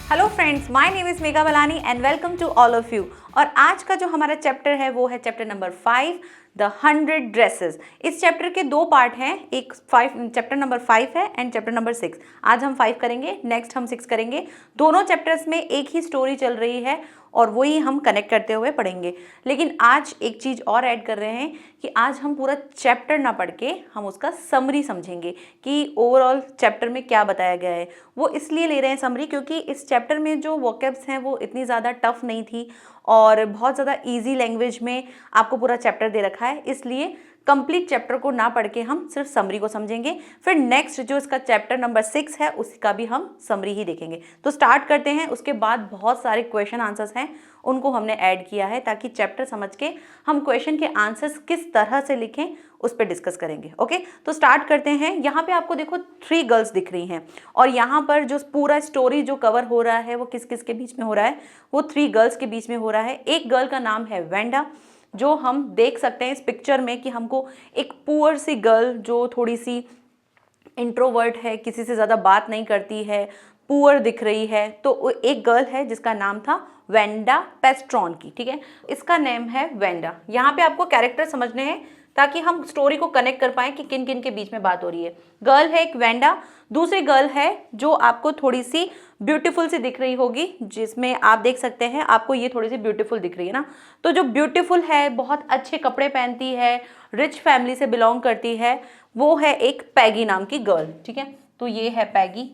Hello friends, my name is Megha Balani and welcome to all of you. और आज का जो हमारा चैप्टर है वो है चैप्टर नंबर 5, द 100 ड्रेसेस। इस चैप्टर के दो पार्ट हैं, एक चैप्टर नंबर 5 है एंड चैप्टर नंबर 6। आज हम 5 करेंगे, नेक्स्ट हम 6 करेंगे। दोनों चैप्टर्स में एक ही स्टोरी चल रही है और वही हम कनेक्ट करते हुए पढ़ेंगे। लेकिन आज एक चीज़ और ऐड कर रहे हैं कि आज हम पूरा चैप्टर ना पढ़ के हम उसका समरी समझेंगे कि ओवरऑल चैप्टर में क्या बताया गया है। वो इसलिए ले रहे हैं समरी क्योंकि इस चैप्टर में जो वोकैब्स हैं वो इतनी ज़्यादा टफ नहीं थी और बहुत ज़्यादा ईजी लैंग्वेज में आपको पूरा चैप्टर दे रखा है। इसलिए कंप्लीट चैप्टर को ना पढ़ के हम सिर्फ समरी को समझेंगे। फिर नेक्स्ट जो इसका चैप्टर नंबर 6 है उसका भी हम समरी ही देखेंगे। तो स्टार्ट करते हैं। उसके बाद बहुत सारे क्वेश्चन आंसर्स हैं, उनको हमने ऐड किया है ताकि चैप्टर समझ के हम क्वेश्चन के आंसर्स किस तरह से लिखें उस पर डिस्कस करेंगे। ओके, तो स्टार्ट करते हैं। यहाँ पे आपको देखो 3 गर्ल्स दिख रही हैं और यहाँ पर जो पूरा स्टोरी जो कवर हो रहा है वो किस किस के बीच में हो रहा है, वो 3 गर्ल्स के बीच में हो रहा है। एक गर्ल का नाम है वेंडा, जो हम देख सकते हैं इस पिक्चर में कि हमको एक पुअर सी गर्ल जो थोड़ी सी इंट्रोवर्ट है, किसी से ज़्यादा बात नहीं करती है, पुअर दिख रही है। तो एक गर्ल है जिसका नाम था वेंडा पेस्ट्रॉन की। ठीक है, इसका नेम है वेंडा। यहाँ पे आपको कैरेक्टर समझने हैं ताकि हम स्टोरी को कनेक्ट कर पाएं कि किन किन के बीच में बात हो रही है। गर्ल है एक वेंडा, दूसरी गर्ल है जो आपको थोड़ी सी ब्यूटीफुल सी दिख रही होगी, जिसमें आप देख सकते हैं आपको ये थोड़ी सी ब्यूटीफुल दिख रही है ना। तो जो ब्यूटीफुल है, बहुत अच्छे कपड़े पहनती है, रिच फैमिली से बिलोंग करती है, वो है एक पैगी नाम की गर्ल। ठीक है, तो ये है पैगी।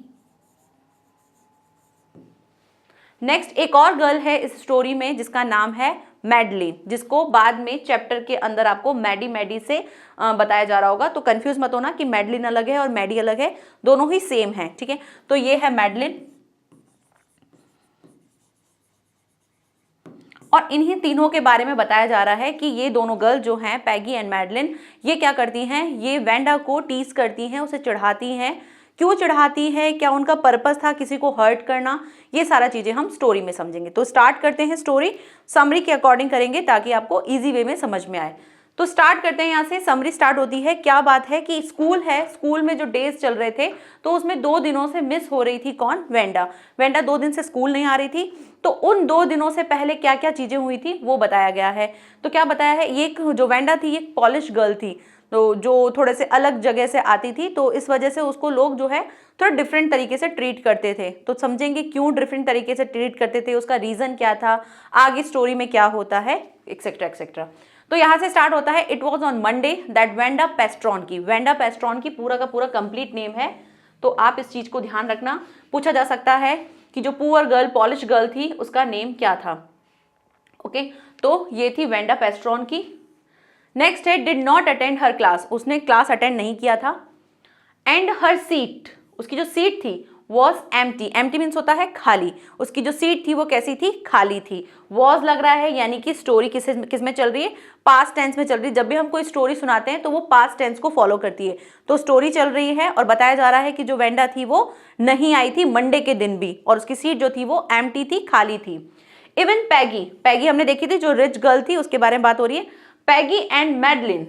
नेक्स्ट एक और गर्ल है इस स्टोरी में जिसका नाम है मैडलिन, जिसको बाद में चैप्टर के अंदर आपको मैडी मैडी से बताया जा रहा होगा। तो कंफ्यूज मत होना कि मैडलिन अलग है और मैडी अलग है, दोनों ही सेम है। ठीक है, तो ये है मैडलिन और इन्हीं तीनों के बारे में बताया जा रहा है कि ये दोनों गर्ल जो हैं पैगी एंड मैडलिन, ये क्या करती हैं, ये वेंडा को टीज करती हैं, उसे चिढ़ाती हैं। क्यों चिढ़ाती है, क्या उनका पर्पस था किसी को हर्ट करना, ये सारा चीजें हम स्टोरी में समझेंगे। तो स्टार्ट करते हैं, स्टोरी समरी के अकॉर्डिंग करेंगे ताकि आपको इजी वे में समझ में आए। तो स्टार्ट करते हैं यहाँ से। समरी स्टार्ट होती है, क्या बात है कि स्कूल है, स्कूल में जो डेज चल रहे थे तो उसमें 2 दिनों से मिस हो रही थी कौन, वेंडा। वेंडा 2 दिन से स्कूल नहीं आ रही थी। तो उन 2 दिनों से पहले क्या क्या चीजें हुई थी वो बताया गया है। तो क्या बताया है, ये जो वेंडा थी ये पॉलिश गर्ल थी, तो जो थोड़े से अलग जगह से आती थी, तो इस वजह से उसको लोग जो है थोड़ा डिफरेंट तरीके से ट्रीट करते थे। तो समझेंगे क्यों डिफरेंट तरीके से ट्रीट करते थे, उसका रीजन क्या था, आगे स्टोरी में क्या होता है, एक्सेट्रा एक्सेट्रा। तो यहाँ से स्टार्ट होता है, it was on Monday that Wanda Petronski. Wanda पेस्ट्रॉन की पूरा का पूरा कंप्लीट नेम है, तो आप इस चीज को ध्यान रखना। पूछा जा सकता है कि जो पुअर गर्ल पॉलिश गर्ल थी उसका नेम क्या था। ओके, तो ये थी वेंडा पेस्ट्रॉन की। नेक्स्ट है did not attend her class, उसने क्लास अटेंड नहीं किया था। एंड हर सीट, उसकी जो सीट थी वॉज एम्प्टी, एम्प्टी मीन्स होता है खाली, उसकी जो सीट थी वो कैसी थी, खाली थी। वॉज लग रहा है यानी कि स्टोरी किस में चल रही है, पास्ट टेंस में चल रही है। जब भी हम कोई स्टोरी सुनाते हैं तो वो पास्ट टेंस को फॉलो करती है। तो स्टोरी चल रही है और बताया जा रहा है कि जो वेंडा थी वो नहीं आई थी मंडे के दिन भी, और उसकी सीट जो थी वो एम्प्टी थी, खाली थी। इवन पैगी, पैगी हमने देखी थी जो रिच गर्ल थी, उसके बारे में बात हो रही है। Peggy and Madeline,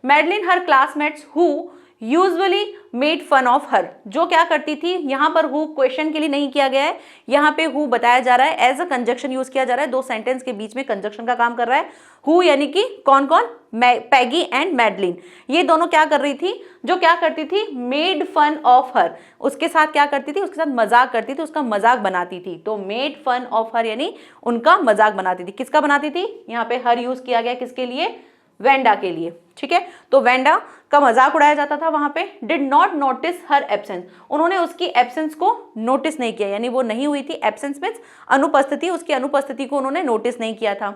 Madeline her classmates who usually made fun of her, जो क्या करती थी, यहाँ पर हु क्वेश्चन के लिए नहीं किया गया है, यहाँ पे हु बताया जा रहा है, एज अ कंजक्शन यूज किया जा रहा है, 2 सेंटेंस के बीच में कंजक्शन का काम कर रहा है। हु यानी कि कौन कौन, पैगी एंड मैडलिन, ये दोनों क्या कर रही थी, जो क्या करती थी, मेड फन ऑफ हर, उसके साथ क्या करती थी, उसके साथ मजाक करती थी, उसका मजाक बनाती थी। तो मेड फन ऑफ हर यानी उनका मजाक बनाती थी। किसका बनाती थी, यहाँ पे हर यूज किया गया किसके लिए, वेंडा के लिए। ठीक है, तो वेंडा का मजाक उड़ाया जाता था वहां पे। Did not notice her absence, उन्होंने उसकी एब्सेंस को नोटिस नहीं किया, यानी वो नहीं हुई थी। एब्सेंस मीन्स अनुपस्थिति, उसकी अनुपस्थिति को उन्होंने नोटिस नहीं किया था।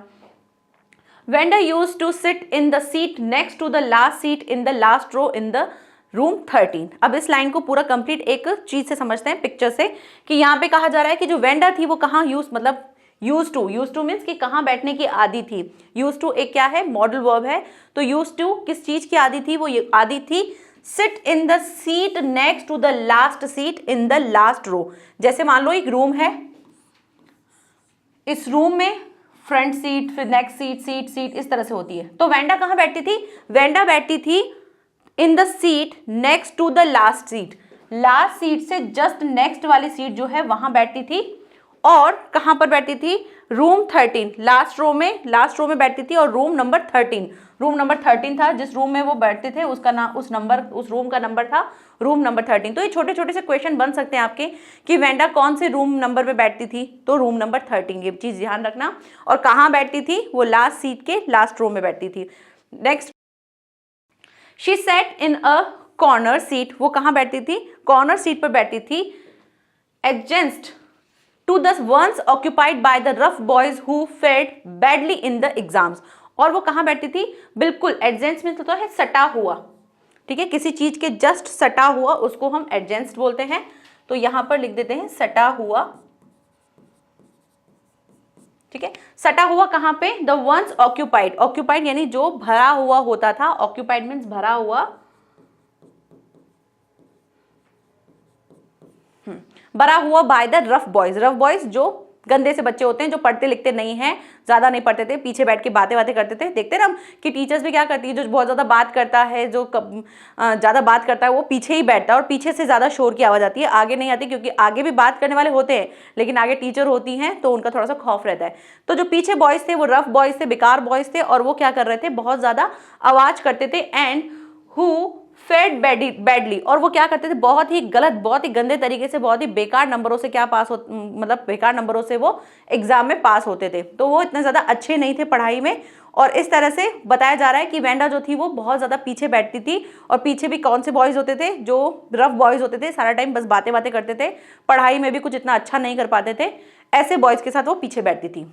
Wanda used to sit in the seat next to the last seat in the last row in the room 13। अब इस लाइन को पूरा कंप्लीट एक चीज से समझते हैं, पिक्चर से, कि यहाँ पे कहा जा रहा है कि जो वेंडा थी वो कहाँ मतलब यूज टू मीन्स कि कहाँ बैठने की आदि थी। यूज टू एक क्या है, मॉडल वर्ब है। तो यूज टू किस चीज की आदि थी, वो ये आदि थी sit in the seat next to the last seat in the last row. जैसे मान लो एक रूम है, इस रूम में फ्रंट सीट, फिर नेक्स्ट सीट, सीट इस तरह से होती है। तो वेंडा कहाँ बैठती थी, वेंडा बैठती थी in the seat next to the last seat, last seat से जस्ट नेक्स्ट वाली सीट जो है वहां बैठती थी। और कहाँ पर बैठती थी, रूम 13, लास्ट रो में बैठती थी, और रूम नंबर 13 था, जिस रूम में वो बैठते थे उसका नाम, उस रूम का नंबर था रूम नंबर 13। तो ये छोटे छोटे से क्वेश्चन बन सकते हैं आपके कि वेंडा कौन से रूम नंबर पे बैठती थी, तो रूम नंबर 13, ये चीज ध्यान रखना। और कहाँ बैठती थी, वो लास्ट सीट के लास्ट रो में बैठती थी। Next, she said in a corner seat, वो कहाँ बैठती थी, कॉर्नर सीट पर बैठती थी, एडजेंस्ट to the ones occupied by the rough boys who fared badly in the exams। और वो कहाँ बैठती थी, बिल्कुल एडजेंस्ट में तो है सटा हुआ, ठीक है, किसी चीज के जस्ट सटा हुआ उसको हम एडजेंस्ट बोलते हैं। तो यहां पर लिख देते हैं सटा हुआ, ठीक है, सटा हुआ कहां पे, द वंस ऑक्यूपाइड, ऑक्यूपाइड यानी जो भरा हुआ होता था, ऑक्यूपाइड मीन्स भरा हुआ, भरा हुआ बाय द रफ बॉयज जो गंदे से बच्चे होते हैं, जो पढ़ते लिखते नहीं हैं, ज्यादा नहीं पढ़ते थे, पीछे बैठ के बातें करते थे। देखते ना हम कि टीचर्स भी क्या करती है, जो बहुत ज्यादा बात करता है, जो ज्यादा बात करता है वो पीछे ही बैठता है, और पीछे से ज्यादा शोर की आवाज आती है, आगे नहीं आती, क्योंकि आगे भी बात करने वाले होते हैं लेकिन आगे टीचर होती हैं तो उनका थोड़ा सा खौफ रहता है। तो जो पीछे बॉयज थे वो रफ बॉयज थे, बेकार बॉयज थे, और वो क्या कर रहे थे, बहुत ज्यादा आवाज करते थे, एंड हु फेड बैडली, और वो क्या करते थे, बहुत ही गलत, बहुत ही गंदे तरीके से, बहुत ही बेकार नंबरों से क्या पास हो, मतलब बेकार नंबरों से वो एग्जाम में पास होते थे। तो वो इतने ज्यादा अच्छे नहीं थे पढ़ाई में, और इस तरह से बताया जा रहा है कि वेंडा जो थी वो बहुत ज्यादा पीछे बैठती थी, और पीछे भी कौन से बॉयज होते थे, जो रफ बॉयज होते थे, सारा टाइम बस बातें करते थे, पढ़ाई में भी कुछ इतना अच्छा नहीं कर पाते थे, ऐसे बॉयज के साथ वो पीछे बैठती थी।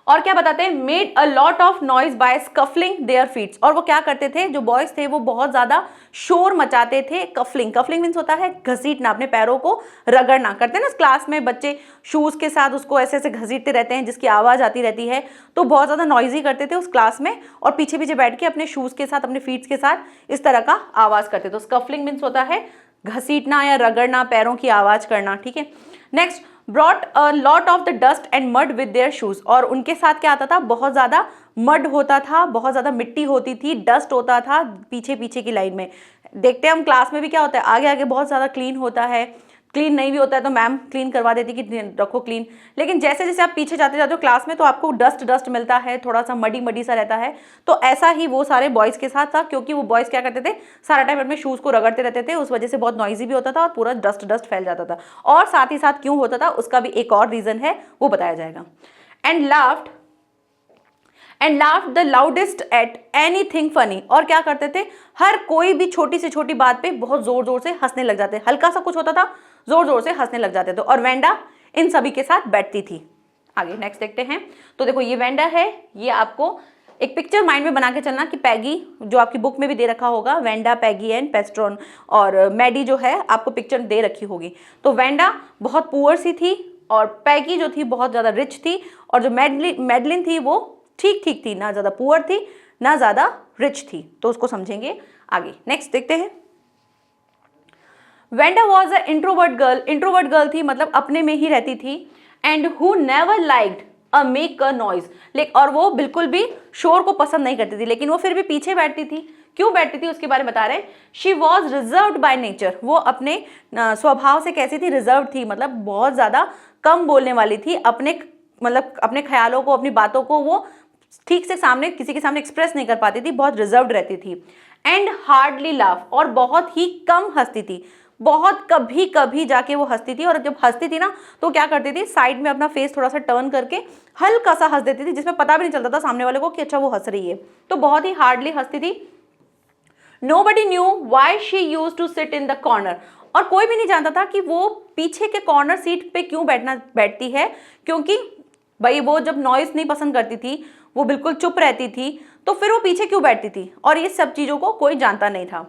और क्या बताते हैं, made a lot of noise by scuffling their feets, और वो क्या करते थे, जो बॉयज थे वो बहुत ज्यादा शोर मचाते थे। कफलिंग मीन्स होता है घसीटना, अपने पैरों को रगड़ना, करते हैं ना क्लास में बच्चे शूज के साथ उसको ऐसे ऐसे घसीटते रहते हैं जिसकी आवाज आती रहती है, तो बहुत ज्यादा नॉइजी करते थे उस क्लास में, और पीछे पीछे बैठ के अपने शूज के साथ, अपने फीट्स के साथ इस तरह का आवाज करते थे। तो स्कफलिंग मीन्स होता है घसीटना या रगड़ना, पैरों की आवाज करना, ठीक है। Next, brought a lot of the dust and mud with their shoes, और उनके साथ क्या आता था, बहुत ज्यादा मड होता था, बहुत ज्यादा मिट्टी होती थी, डस्ट होता था पीछे पीछे की लाइन में। देखते हैं हम क्लास में भी क्या होता है, आगे आगे बहुत ज्यादा क्लीन होता है, क्लीन नहीं भी होता है तो मैम क्लीन करवा देती कि रखो क्लीन, लेकिन जैसे जैसे आप पीछे जाते जाते हो क्लास में तो आपको डस्ट मिलता है, थोड़ा सा मडी सा रहता है। तो ऐसा ही वो सारे बॉयज के साथ था, क्योंकि वो बॉयज क्या करते थे, सारा टाइम अपने शूज को रगड़ते रहते थे, उस वजह से बहुत नॉइजी भी होता था और पूरा डस्ट फैल जाता था। और साथ ही साथ क्यों होता था उसका भी एक और रीजन है, वो बताया जाएगा। And laughed the loudest eight anything funny, और क्या करते थे, हर कोई भी छोटी से छोटी बात पे बहुत जोर जोर से हंसने लग जाते, हल्का सा कुछ होता था जोर जोर से हंसने लग जाते थे, और वेंडा इन सभी के साथ बैठती थी। आगे नेक्स्ट देखते हैं। तो देखो ये वेंडा है, ये आपको एक पिक्चर माइंड में बना के चलना कि पैगी, जो आपकी बुक में भी दे रखा होगा, वेंडा, पैगी एंड पेस्ट्रॉन, और मैडी जो है आपको पिक्चर दे रखी होगी। तो वेंडा बहुत पुअर सी थी, और पैगी जो थी बहुत ज्यादा रिच थी, और जो मैडलिन थी वो ठीक ठीक थी, ना ज्यादा पुअर थी ना ज्यादा रिच थी। तो उसको समझेंगे आगे। नेक्स्ट देखते हैं। Wanda was a introvert girl थी, मतलब अपने में ही रहती थी, and who never liked a make a noise, और वो बिल्कुल भी शोर को पसंद नहीं करती थी, लेकिन वो फिर भी पीछे बैठती थी। क्यों बैठती थी उसके बारे में बता रहे हैं। She was reserved by nature, वो अपने स्वभाव से कैसी थी, रिजर्व थी, मतलब बहुत ज्यादा कम बोलने वाली थी, अपने ख्यालों को, अपनी बातों को वो ठीक से सामने किसी के सामने एक्सप्रेस नहीं कर पाती थी, बहुत रिजर्व्ड रहती थी। एंड हार्डली लाफ, और बहुत ही कम हंसती थी, बहुत कभी कभी जाके वो हंसती थी, और जब हंसती थी ना तो क्या करती थी, साइड में अपना फेस थोड़ा सा टर्न करके हल्का सा हंस देती थी, जिसमें पता भी नहीं चलता था सामने वाले को कि अच्छा वो हंस रही है। तो बहुत ही हार्डली हंसती थी। Nobody knew why she used to sit in the corner, और कोई भी नहीं जानता था कि वो पीछे के कॉर्नर सीट पे क्यों बैठती है, क्योंकि भाई वो जब नॉइज नहीं पसंद करती थी, वो बिल्कुल चुप रहती थी, तो फिर वो पीछे क्यों बैठती थी, और ये सब चीजों को कोई जानता नहीं था।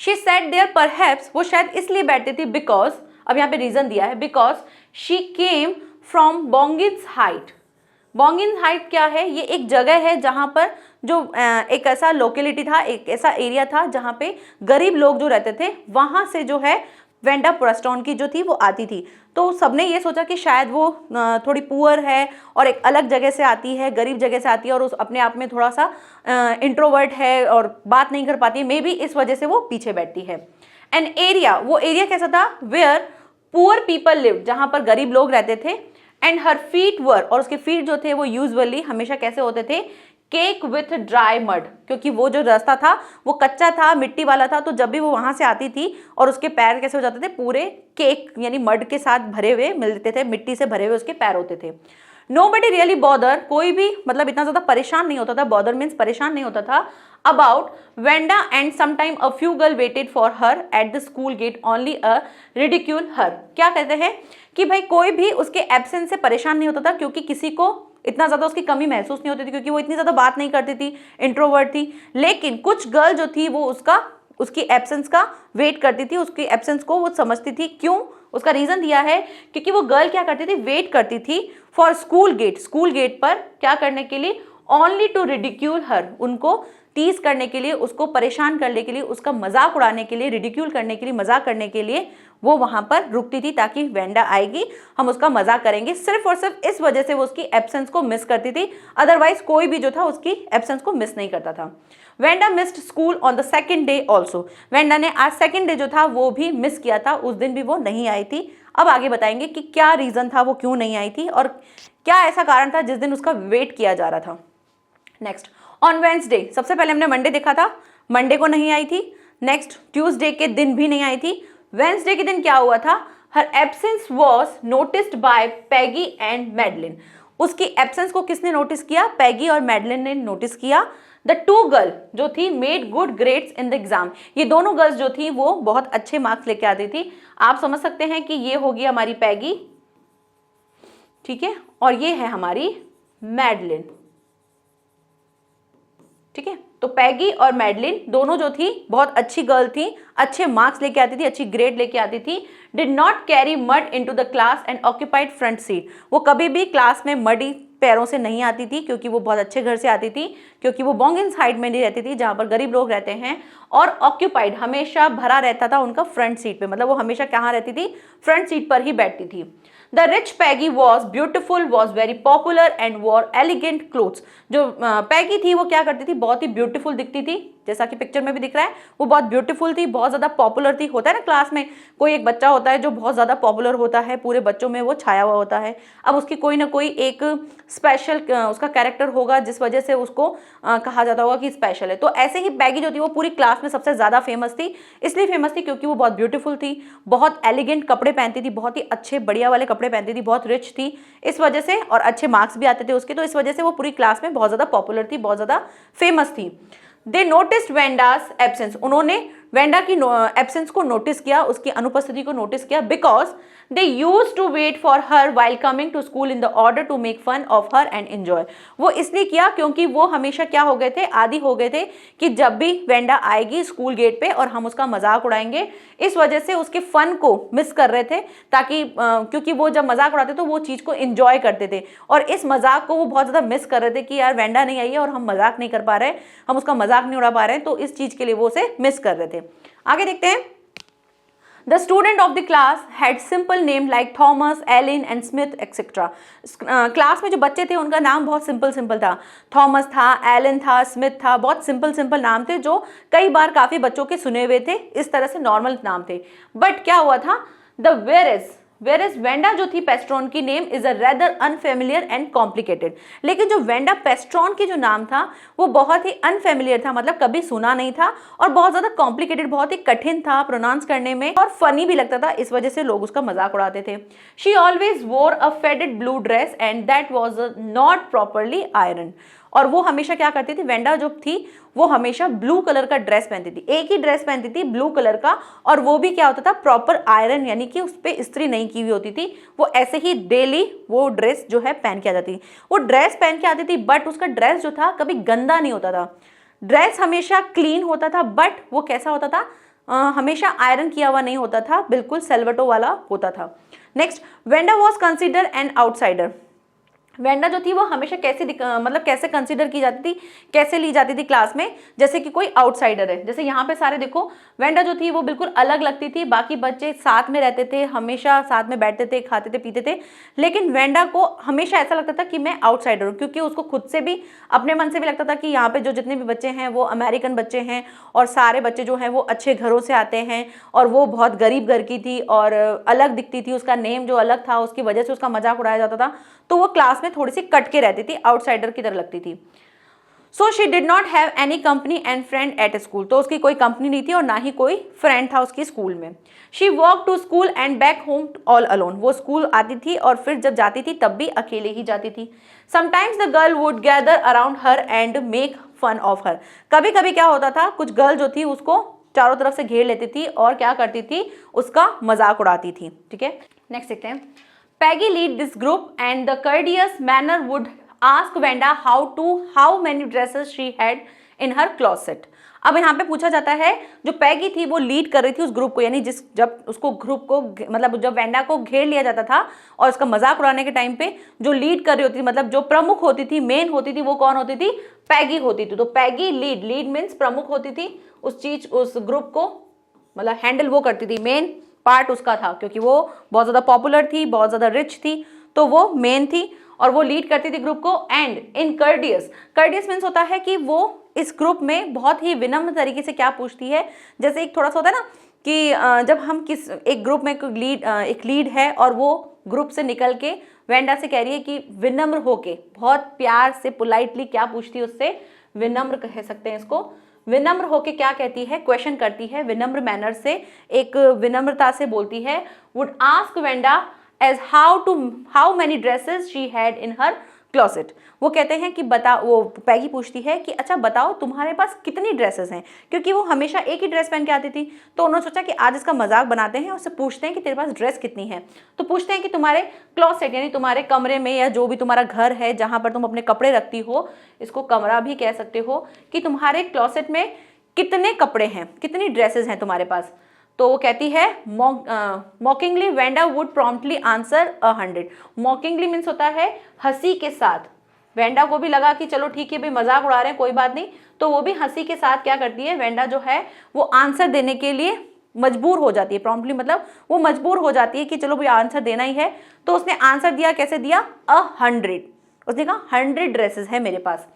She sat there perhaps, वो शायद इसलिए बैठती थी, बिकॉज, अब यहाँ पे रीजन दिया है, because she came from Boggins Heights. Boggins Heights क्या है, ये एक जगह है जहाँ पर जो एक ऐसा लोकेलिटी था, एक ऐसा एरिया था जहाँ पे गरीब लोग जो रहते थे, वहाँ से जो है वेंडा प्रेस्टॉन की जो थी वो आती थी। तो सबने ये सोचा कि शायद वो थोड़ी पुअर है और एक अलग जगह से आती है, गरीब जगह से आती है, और उस अपने आप में थोड़ा सा इंट्रोवर्ट है और बात नहीं कर पाती है, मे बी इस वजह से वो पीछे बैठती है। एन एरिया, वो एरिया कैसा था, वेयर पुअर पीपल लिव्ड, जहां पर गरीब लोग रहते थे, एंड हर फीट वर, और उसके फीट जो थे वो यूजुअली हमेशा कैसे होते थे, केक विथ ड्राई मड, क्योंकि वो जो रास्ता था वो कच्चा था, मिट्टी वाला था, तो जब भी वो वहां से आती थी और उसके पैर कैसे हो जाते थे, पूरे केक यानी मड के साथ भरे हुए मिलते थे, मिट्टी से भरे हुए उसके पैर होते थे। Nobody really bother, कोई भी मतलब इतना ज्यादा परेशान नहीं होता था, bother means परेशान नहीं होता था, about Vanda, and sometime a few girl waited for her at the school gate, only a ridicule her। क्या कहते हैं कि भाई कोई भी उसके एब्सेंस से परेशान नहीं होता था, क्योंकि किसी को इतना ज्यादा उसकी कमी महसूस नहीं होती थी, क्योंकि वो इतनी ज्यादा बात नहीं करती थी, इंट्रोवर्ट थी। लेकिन कुछ गर्ल जो थी वो उसकी एब्सेंस का वेट करती थी, उसकी एब्सेंस को वो समझती थी। क्यों? उसका रीजन दिया है, क्योंकि वो गर्ल क्या करती थी, वेट करती थी फॉर स्कूल गेट पर क्या करने के लिए, ओनली टू रिडिक्यूल हर, उनको टीज करने के लिए, उसको परेशान करने के लिए, उसका मजाक उड़ाने के लिए, रिडिक्यूल करने के लिए, मजाक करने के लिए वो वहां पर रुकती थी, ताकि वेंडा आएगी, हम उसका मजाक करेंगे। सिर्फ और सिर्फ इस वजह से वो उसकी एब्सेंस को मिस करती थी, अदरवाइज कोई भी जो था उसकी एब्सेंस को मिस नहीं करता था। Wanda missed school on the second day also, Wanda ने आज सेकेंड डे जो था वो भी मिस किया था, उस दिन भी वो नहीं आई थी। अब आगे बताएंगे कि क्या रीजन था, वो क्यों नहीं आई थी और क्या ऐसा कारण था जिस दिन उसका वेट किया जा रहा था। नेक्स्ट, ऑन वेंसडे, सबसे पहले हमने मंडे देखा था, मंडे को नहीं आई थी। नेक्स्ट, ट्यूसडे के दिन भी नहीं आई थी। वेंसडे के दिन क्या हुआ था, her absence was noticed by Peggy and Madeline, उसकी एब्सेंस को किसने नोटिस किया, पैगी और मैडलिन ने नोटिस किया। द टू गर्ल जो थी made good grades in the exam, ये दोनों गर्ल्स जो थी वो बहुत अच्छे मार्क्स लेके आती थी। आप समझ सकते हैं कि ये होगी हमारी पैगी, ठीक है, और ये है हमारी मैडलिन, ठीक है। तो पैगी और मैडलिन दोनों जो थी बहुत अच्छी गर्ल थी, अच्छे मार्क्स लेके आती थी, अच्छी ग्रेड लेके आती थी। Did not carry mud into the class and occupied front seat, वो कभी भी क्लास में मडी पैरों से नहीं आती थी, क्योंकि वो बहुत अच्छे घर से आती थी, क्योंकि वो बोंगिन साइड में नहीं रहती थी जहां पर गरीब लोग रहते हैं, और ऑक्यूपाइड हमेशा भरा रहता था उनका फ्रंट सीट पे, मतलब वो हमेशा कहाँ रहती थी, फ्रंट सीट पर ही बैठती थी। The rich Peggy was beautiful, was very popular and war elegant clothes, जो पैगी थी वो क्या करती थी, बहुत ही ब्यूटीफुल दिखती थी, जैसा कि पिक्चर में भी दिख रहा है, वो बहुत ब्यूटीफुल थी, बहुत ज्यादा पॉपुलर थी। होता है ना क्लास में कोई एक बच्चा होता है जो बहुत ज्यादा पॉपुलर होता है, पूरे बच्चों में वो छाया हुआ होता है, अब उसकी कोई ना कोई एक स्पेशल उसका कैरेक्टर होगा जिस वजह से उसको कहा जाता होगा कि स्पेशल है। तो ऐसे ही पैगी जो थी वो पूरी क्लास में सबसे ज्यादा फेमस थी, इसलिए फेमस थी क्योंकि वो बहुत ब्यूटीफुल थी, बहुत एलिगेंट कपड़े पहनती थी, बहुत ही अच्छे बढ़िया वाले कपड़े पहनती थी, बहुत रिच थी इस वजह से, और अच्छे मार्क्स भी आते थे उसके, तो इस वजह से वो पूरी क्लास में बहुत ज्यादा पॉपुलर थी, बहुत ज्यादा फेमस थी। दे नोटिस्ड वेंडास एब्सेंस, उन्होंने वेंडा की एब्सेंस को नोटिस किया, उसकी अनुपस्थिति को नोटिस किया, because they use to wait for her while coming to school in the order to make fun of her and enjoy. वो इसलिए किया क्योंकि वो हमेशा क्या हो गए थे, आदी हो गए थे कि जब भी वेंडा आएगी स्कूल गेट पे और हम उसका मजाक उड़ाएंगे, इस वजह से उसके फन को मिस कर रहे थे, ताकि क्योंकि वो जब मजाक उड़ाते तो वो चीज को एंजॉय करते थे, और इस मजाक को वो बहुत ज्यादा मिस कर रहे थे कि यार वेंडा नहीं आई है और हम मजाक नहीं कर पा रहे, हम उसका मजाक नहीं उड़ा पा रहे हैं, तो इस चीज के लिए वो उसे मिस कर रहे थे। आगे देखते हैं। The student of the class had simple name like Thomas, Ellen and Smith etc. Class में जो बच्चे थे उनका नाम बहुत सिंपल था, थॉमस था, एलन था, स्मिथ था, बहुत सिंपल नाम थे जो कई बार काफी बच्चों के सुने हुए थे, इस तरह से नॉर्मल नाम थे। बट क्या हुआ था, द वेरेज वेंडा जो थी पेस्ट्रॉन की name is a rather unfamiliar and complicated, लेकिन जो वेंडा पेस्ट्रॉन की जो नाम था वो बहुत ही अनफेमिलियर था, मतलब कभी सुना नहीं था, और बहुत ज्यादा कॉम्प्लिकेटेड, बहुत ही कठिन था प्रोनाउंस करने में, और फनी भी लगता था, इस वजह से लोग उसका मजाक उड़ाते थे। She always wore a faded blue dress and that was not properly iron, और वो हमेशा क्या करती थी, वेंडा जो थी वो हमेशा ब्लू कलर का ड्रेस पहनती थी, एक ही ड्रेस पहनती थी ब्लू कलर का, और वो भी क्या होता था, प्रॉपर आयरन, यानी कि उस पर इस्त्री नहीं की हुई होती थी, वो ऐसे ही डेली वो ड्रेस जो है पहन के आ जाती थी, वो ड्रेस पहन के आती थी, बट उसका ड्रेस जो था कभी गंदा नहीं होता था, ड्रेस हमेशा क्लीन होता था, बट वो कैसा होता था, हमेशा आयरन किया हुआ नहीं होता था, बिल्कुल सेल्वेटो वाला होता था। Next, Wanda was consider an outsider, Wanda जो थी वो हमेशा कैसे मतलब कैसे कंसीडर की जाती थी, कैसे ली जाती थी क्लास में, जैसे कि कोई आउटसाइडर है। जैसे यहाँ पे सारे देखो, वेंडा जो थी वो बिल्कुल अलग लगती थी, बाकी बच्चे साथ में रहते थे, हमेशा साथ में बैठते थे, खाते थे, पीते थे, लेकिन वेंडा को हमेशा ऐसा लगता था कि मैं आउटसाइडर हूँ, क्योंकि उसको खुद से भी, अपने मन से भी लगता था कि यहाँ पे जो जितने भी बच्चे हैं वो अमेरिकन बच्चे हैं, और सारे बच्चे जो हैं वो अच्छे घरों से आते हैं, और वो बहुत गरीब घर की थी और अलग दिखती थी, उसका नेम जो अलग था उसकी वजह से उसका मजाक उड़ाया जाता था, तो वो क्लास में थोड़ी सी कट के रहती थी, आउटसाइडर की तरह लगती थी। So she did not have any company and friend at school, तो उसकी कोई कंपनी नहीं थी और ना ही कोई फ्रेंड था उसकी स्कूल में। She walk to school and back home all alone, वो स्कूल आती थी और फिर जब जाती थी तब भी अकेले ही जाती थी। Sometimes the girl would gather around her and make fun of her, कभी कभी क्या होता था, कुछ गर्ल जो थी उसको चारों तरफ से घेर लेती थी और क्या करती थी, उसका मजाक उड़ाती थी। ठीक है, नेक्स्ट देखते हैं। Peggy lead this group and the courteous manner would ask Wenda how many dresses she had in her closet. अब यहाँ पे पूछा जाता है, जो पैगी थी वो लीड कर रही थी उस ग्रुप को, यानी जब उसको ग्रुप को मतलब जब वेंडा को घेर लिया जाता था और उसका मजाक उड़ाने के टाइम पे जो लीड कर रही होती थी, मतलब जो प्रमुख होती थी, मेन होती थी, वो कौन होती थी, पैगी होती थी। तो पैगी लीड मीन्स प्रमुख होती थी उस ग्रुप को, मतलब हैंडल वो करती थी, मेन पार्ट उसका था, क्योंकि वो बहुत ज़्यादा पॉपुलर थी, बहुत ज़्यादा रिच थी, तो वो मेन थी और वो लीड करती थी ग्रुप को। एंड इन कर्डियस मीन्स होता है कि वो इस ग्रुप में बहुत ही विनम्र तरीके से क्या पूछती है, जैसे एक थोड़ा सा होता है ना कि जब हम एक ग्रुप में एक लीड है और वो ग्रुप से निकल के वेंडा से कह रही है कि विनम्र होके, बहुत प्यार से पोलाइटली क्या पूछती है उससे, विनम्र कह सकते हैं इसको, विनम्र होके क्या कहती है, क्वेश्चन करती है, विनम्र मैनर से, एक विनम्रता से बोलती है। Would ask Wanda as how many dresses she had in her closet, वो कहते हैं कि वो पैगी पूछती है कि अच्छा बताओ तुम्हारे पास कितनी ड्रेसेस हैं, क्योंकि वो हमेशा एक ही ड्रेस पहन के आती थी, तो उन्होंने सोचा कि आज इसका मजाक बनाते हैं, उससे पूछते हैं कि तेरे पास ड्रेस कितनी है। तो पूछते हैं कि तुम्हारे क्लोसेट यानी तुम्हारे कमरे में या जो भी तुम्हारा घर है जहाँ पर तुम अपने कपड़े रखती हो, इसको कमरा भी कह सकते हो, कि तुम्हारे क्लोसेट में कितने कपड़े हैं, कितनी ड्रेसेस हैं तुम्हारे पास। तो वो कहती है mockingly Wanda would promptly answer 100। Mockingly means होता है हंसी के साथ, वेंडा को भी लगा कि चलो ठीक है भाई मजाक उड़ा रहे हैं कोई बात नहीं, तो वो भी हंसी के साथ क्या करती है, वेंडा जो है वो आंसर देने के लिए मजबूर हो जाती है। प्रॉम्प्टली मतलब वो मजबूर हो जाती है कि चलो भाई आंसर देना ही है, तो उसने आंसर दिया, कैसे दिया, 100। उसने कहा 100 ड्रेसेस है मेरे पास।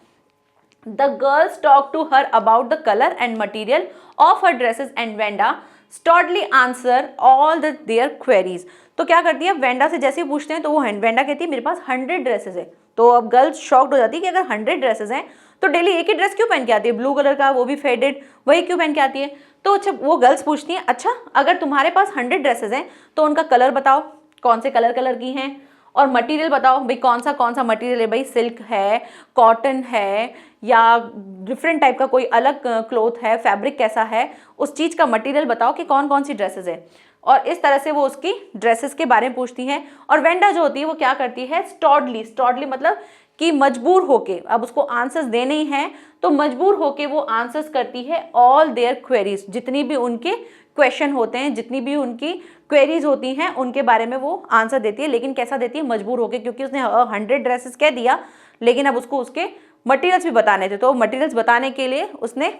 The girls talked to her about the color and material of her dresses and Wenda stolidly answer all their queries। तो क्या करती है, वेंडा से जैसे ही पूछते हैं तो वो वेंडा कहती है मेरे पास 100 ड्रेसेस है। तो अब गर्ल्स शॉक्ड हो जाती है कि अगर 100 ड्रेसेस हैं तो डेली एक ही ड्रेस क्यों पहन के आती है, ब्लू कलर का, वो भी फेडेड, वही क्यों पहन के आती है। तो अच्छा वो गर्ल्स पूछती हैं, अच्छा अगर तुम्हारे पास 100 ड्रेसेस हैं तो उनका कलर बताओ, कौन से कलर की हैं, और मटेरियल बताओ भाई कौन सा मटेरियल है, भाई सिल्क है, कॉटन है, या डिफरेंट टाइप का कोई अलग क्लोथ है, फैब्रिक कैसा है, उस चीज़ का मटेरियल बताओ कि कौन कौन सी ड्रेसेस है। और इस तरह से वो उसकी ड्रेसेस के बारे में पूछती हैं। और वेंडा जो होती है वो क्या करती है, स्टॉडली मतलब कि मजबूर होके, अब उसको आंसर्स देने ही हैं तो मजबूर होके वो आंसर्स करती है ऑल देयर क्वेरीज, जितनी भी उनके क्वेश्चन होते हैं, जितनी भी उनकी क्वेरीज होती हैं उनके बारे में वो आंसर देती है। लेकिन कैसा देती है, मजबूर होके, क्योंकि उसने 100 ड्रेसेस कह दिया लेकिन अब उसको उसके मटेरियल्स भी बताने थे, तो मटेरियल्स बताने के लिए उसने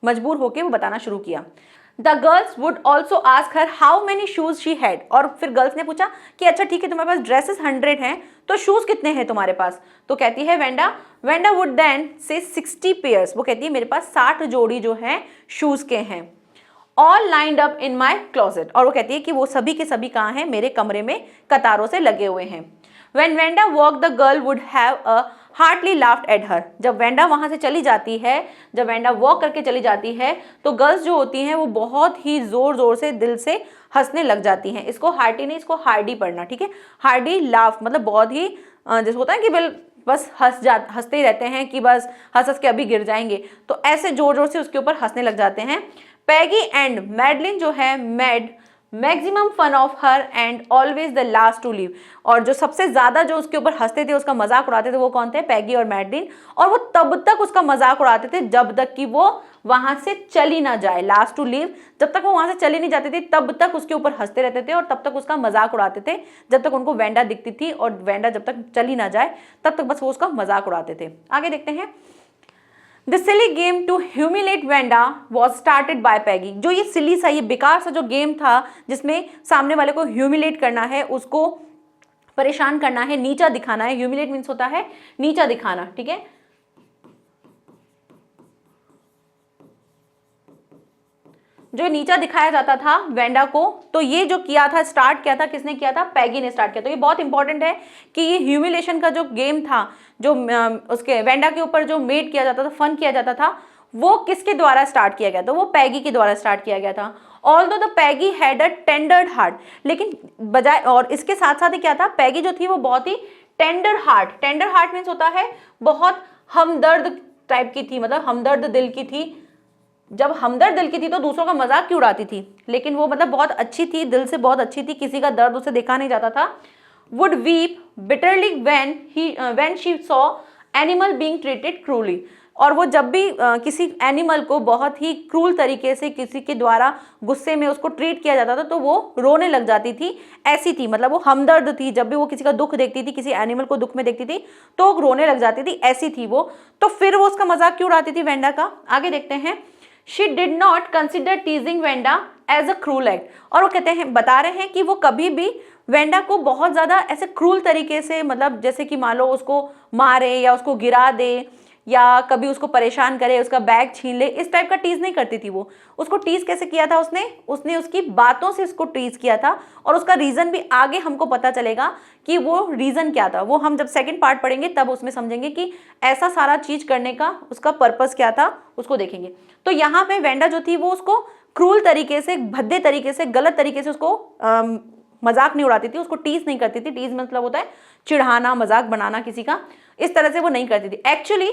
मजबूर होके वो बताना शुरू किया। The girls would also ask her how many shoes she had, और फिर गर्ल्स ने पूछा कि अच्छा ठीक है तुम्हारे पास ड्रेसेस 100 हैं तो शूज कितने हैं तुम्हारे पास। तो कहती है वेंडा वुड देन से 60 पेयर्स, वो कहती है मेरे पास 60 जोड़ी जो है शूज के हैं, all lined up in my closet, और वो कहती है कि वो सभी के सभी कहाँ हैं, मेरे कमरे में कतारों से लगे हुए हैं। When Wenda walked, the girl would have a heartily laughed at her। जब वेंडा वहाँ से चली जाती है, जब वेंडा वॉक करके चली जाती है तो गर्ल्स जो होती हैं वो बहुत ही ज़ोर से दिल से हंसने लग जाती हैं। इसको हार्टी नहीं, इसको हार्डी पढ़ना, ठीक है। हार्डी लाफ मतलब बहुत ही जैसे होता है कि बस हंसते ही रहते हैं कि बस हंस के अभी गिर जाएंगे, तो ऐसे जोर से उसके ऊपर हंसने लग जाते हैं। पैगी एंड मैडलिन जो है maximum fun of her and always the last to leave, और जो सबसे ज़्यादा जो उसके ऊपर हंसते थे, उसका मजाक उड़ाते थे, वो कौन थे, पैगी और मैडलिन, और वो तब तक उसका मजाक उड़ाते थे जब तक कि वो वहां से चली ना जाए, लास्ट टू लीव, जब तक वो वहां से चली नहीं जाती थी तब तक उसके ऊपर हंसते रहते थे और तब तक उसका मजाक उड़ाते थे, जब तक उनको वेंडा दिखती थी, और वेंडा जब तक चली ना जाए तब तक बस वो उसका मजाक उड़ाते थे। आगे देखते हैं। The silly game to humiliate Wanda was started by Peggy। जो ये सिली सा, ये बेकार सा जो गेम था जिसमें सामने वाले को ह्यूमिलेट करना है, उसको परेशान करना है, नीचा दिखाना है। ह्यूमिलेट मीन्स होता है नीचा दिखाना, ठीक है। जो नीचा दिखाया जाता था वेंडा को, तो ये जो किया था, स्टार्ट किया था, किसने किया था? पैगी ने स्टार्ट किया। तो ये बहुत इंपॉर्टेंट है कि ये ह्यूमिलेशन का जो गेम था, जो उसके वेंडा के ऊपर जो मेड किया जाता था, फन किया जाता था, वो किसके द्वारा स्टार्ट किया गया? तो वो पैगी के द्वारा स्टार्ट किया गया था। Although the Peggy had a tender heart, लेकिन बजाय, और इसके साथ साथ ही क्या था, पैगी जो थी वो बहुत ही टेंडर हार्ट मीन्स होता है बहुत हमदर्द टाइप की थी, मतलब हमदर्द दिल की थी। जब हमदर्द दिल की थी तो दूसरों का मजाक क्यों उड़ाती थी? लेकिन वो मतलब बहुत अच्छी थी, दिल से बहुत अच्छी थी, किसी का दर्द उसे देखा नहीं जाता था। Would weep bitterly when she saw animal being treated cruelly, और वो जब भी किसी एनिमल को बहुत ही क्रूल तरीके से किसी के द्वारा गुस्से में उसको ट्रीट किया जाता था तो वो रोने लग जाती थी। ऐसी थी, मतलब वो हमदर्द थी, जब भी वो किसी का दुख देखती थी, किसी एनिमल को दुख में देखती थी तो रोने लग जाती थी, ऐसी थी वो। तो फिर वो उसका मजाक क्यों उड़ाती थी वेंडा का? आगे देखते हैं। She did not consider teasing Wanda as a cruel act, और वो कहते हैं, बता रहे हैं कि वो कभी भी वेंडा को बहुत ज़्यादा ऐसे क्रूल तरीके से, मतलब जैसे कि मान लो उसको मारे या उसको गिरा दे या कभी उसको परेशान करे, उसका बैग छीन ले, इस टाइप का टीज नहीं करती थी वो। उसको टीज कैसे किया था उसने उसकी बातों से उसको टीज किया था, और उसका रीज़न भी आगे हमको पता चलेगा कि वो रीज़न क्या था। वो हम जब सेकंड पार्ट पढ़ेंगे तब उसमें समझेंगे कि ऐसा सारा चीज़ करने का उसका पर्पस क्या था, उसको देखेंगे। तो यहाँ पे वेंडा जो थी वो उसको क्रूल तरीके से, भद्दे तरीके से, गलत तरीके से उसको मजाक नहीं उड़ाती थी, उसको टीज नहीं करती थी। टीज मतलब होता है चिढ़ाना, मजाक बनाना किसी का, इस तरह से वो नहीं करती थी। Actually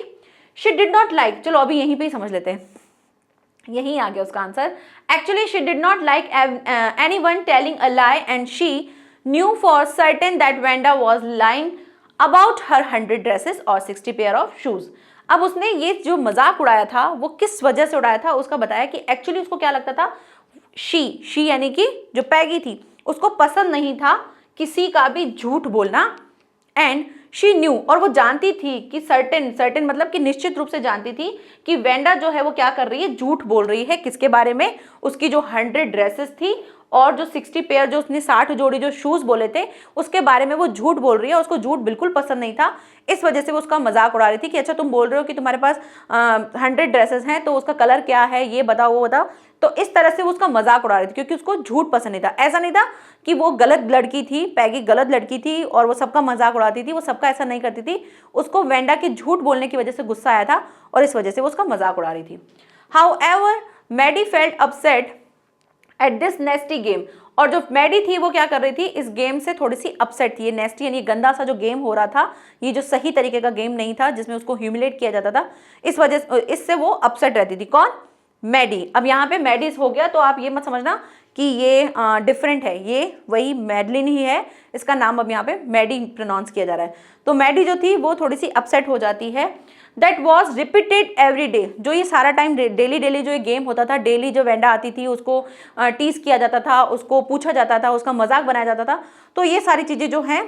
she did not like, चलो अभी यहीं पे ही समझ लेते हैं, यहीं आ गया उसका answer. Actually she did not like anyone telling a lie and she knew for certain that Wanda was lying about her 100 dresses और 60 पेयर ऑफ शूज। अब उसने ये जो मजाक उड़ाया था वो किस वजह से उड़ाया था, उसका बताया कि एक्चुअली उसको क्या लगता था, शी यानी कि जो पैगी थी, उसको पसंद नहीं था किसी का भी झूठ बोलना। एंड शी न्यू, और वो जानती थी कि सर्टेन मतलब कि निश्चित रूप से जानती थी कि वेंडा जो है वो क्या कर रही है, झूठ बोल रही है। किसके बारे में? उसकी जो 100 ड्रेसेस थी और जो 60 पेयर, जो उसने 60 जोड़ी जो शूज बोले थे, उसके बारे में वो झूठ बोल रही है। उसको झूठ बिल्कुल पसंद नहीं था, इस वजह से वो उसका मजाक उड़ा रही थी कि अच्छा तुम बोल रहे हो कि तुम्हारे पास 100 ड्रेसेस हैं, तो उसका कलर क्या है, ये बताओ, वो बताओ। तो इस तरह से वो उसका मजाक उड़ा रही थी क्योंकि उसको झूठ पसंद नहीं था। ऐसा नहीं था कि वो गलत लड़की थी, पैगी गलत लड़की थी और वो सबका मजाक उड़ाती थी, वो सबका ऐसा नहीं करती थी। उसको वेंडा के झूठ बोलने की वजह से गुस्सा आया था और इस वजह से वो उसका मजाक उड़ा रही थी। However Maddie felt upset at this nasty game, और जो मैडी थी वो क्या कर रही थी, इस गेम से थोड़ी सी अपसेट थी। ये नेस्टी यानी गंदा सा जो गेम हो रहा था, ये जो सही तरीके का गेम नहीं था जिसमें उसको ह्यूमिलेट किया जाता था, इस वजह इससे वो अपसेट रहती थी। कौन? मैडी। अब यहाँ पे मैडीज हो गया तो आप ये मत समझना कि ये डिफरेंट है, ये वही मैडलिन ही है, इसका नाम अब यहाँ पे मैडी प्रोनाउंस किया जा रहा है। तो मैडी जो थी वो थोड़ी सी अपसेट हो जाती है। That was repeated every day, जो ये सारा टाइम डेली जो ये गेम होता था, डेली जो वेंडा आती थी उसको टीज किया जाता था, उसको पूछा जाता था, उसका मजाक बनाया जाता था। तो ये सारी चीज़ें जो हैं,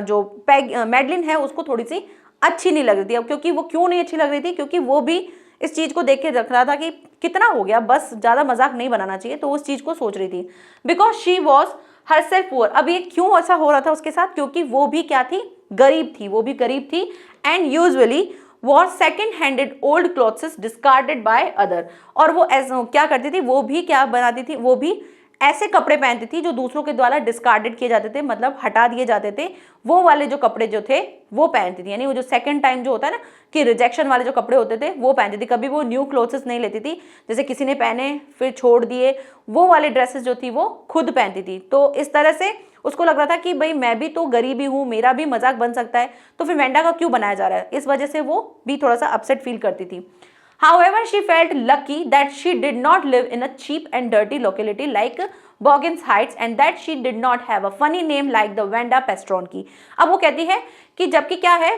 जो मैडलिन है उसको थोड़ी सी अच्छी नहीं लग रही थी। अब क्योंकि वो क्यों नहीं अच्छी लग रही थी, क्योंकि वो भी इस चीज़ को देख के रख रहा था कि कितना हो गया, बस ज़्यादा मजाक नहीं बनाना चाहिए, तो उस चीज़ को सोच रही थी। Because she was herself poor. अब ये क्यों ऐसा हो रहा था उसके साथ, क्योंकि वो भी क्या थी, गरीब थी, वो भी गरीब थी। And usually war second handed old clothes discarded by other, और वो क्या करती थी, वो भी क्या बनाती थी, वो भी ऐसे कपड़े पहनती थी जो दूसरों के द्वारा डिस्कार्डेड किए जाते थे, मतलब हटा दिए जाते थे, वो वाले जो कपड़े जो थे वो पहनती थी। यानी वो जो सेकंड टाइम जो होता है ना कि रिजेक्शन वाले जो कपड़े होते थे वो पहनती थी। कभी वो न्यू क्लोथ्स नहीं लेती थी, जैसे किसी ने पहने फिर छोड़ दिए, वो वाले ड्रेसेस जो थी वो खुद पहनती थी। तो इस तरह से उसको लग रहा था कि भाई मैं भी तो गरीबी हूँ, मेरा भी मजाक बन सकता है, तो फिर वेंडा का क्यों बनाया जा रहा है, इस वजह से वो भी थोड़ा सा अपसेट फील करती थी। However, she felt lucky that she did not live in a cheap and dirty locality like Boggins Heights and that she did not have a funny name like the Wanda Pastronki। अब वो कहती है कि जबकि क्या है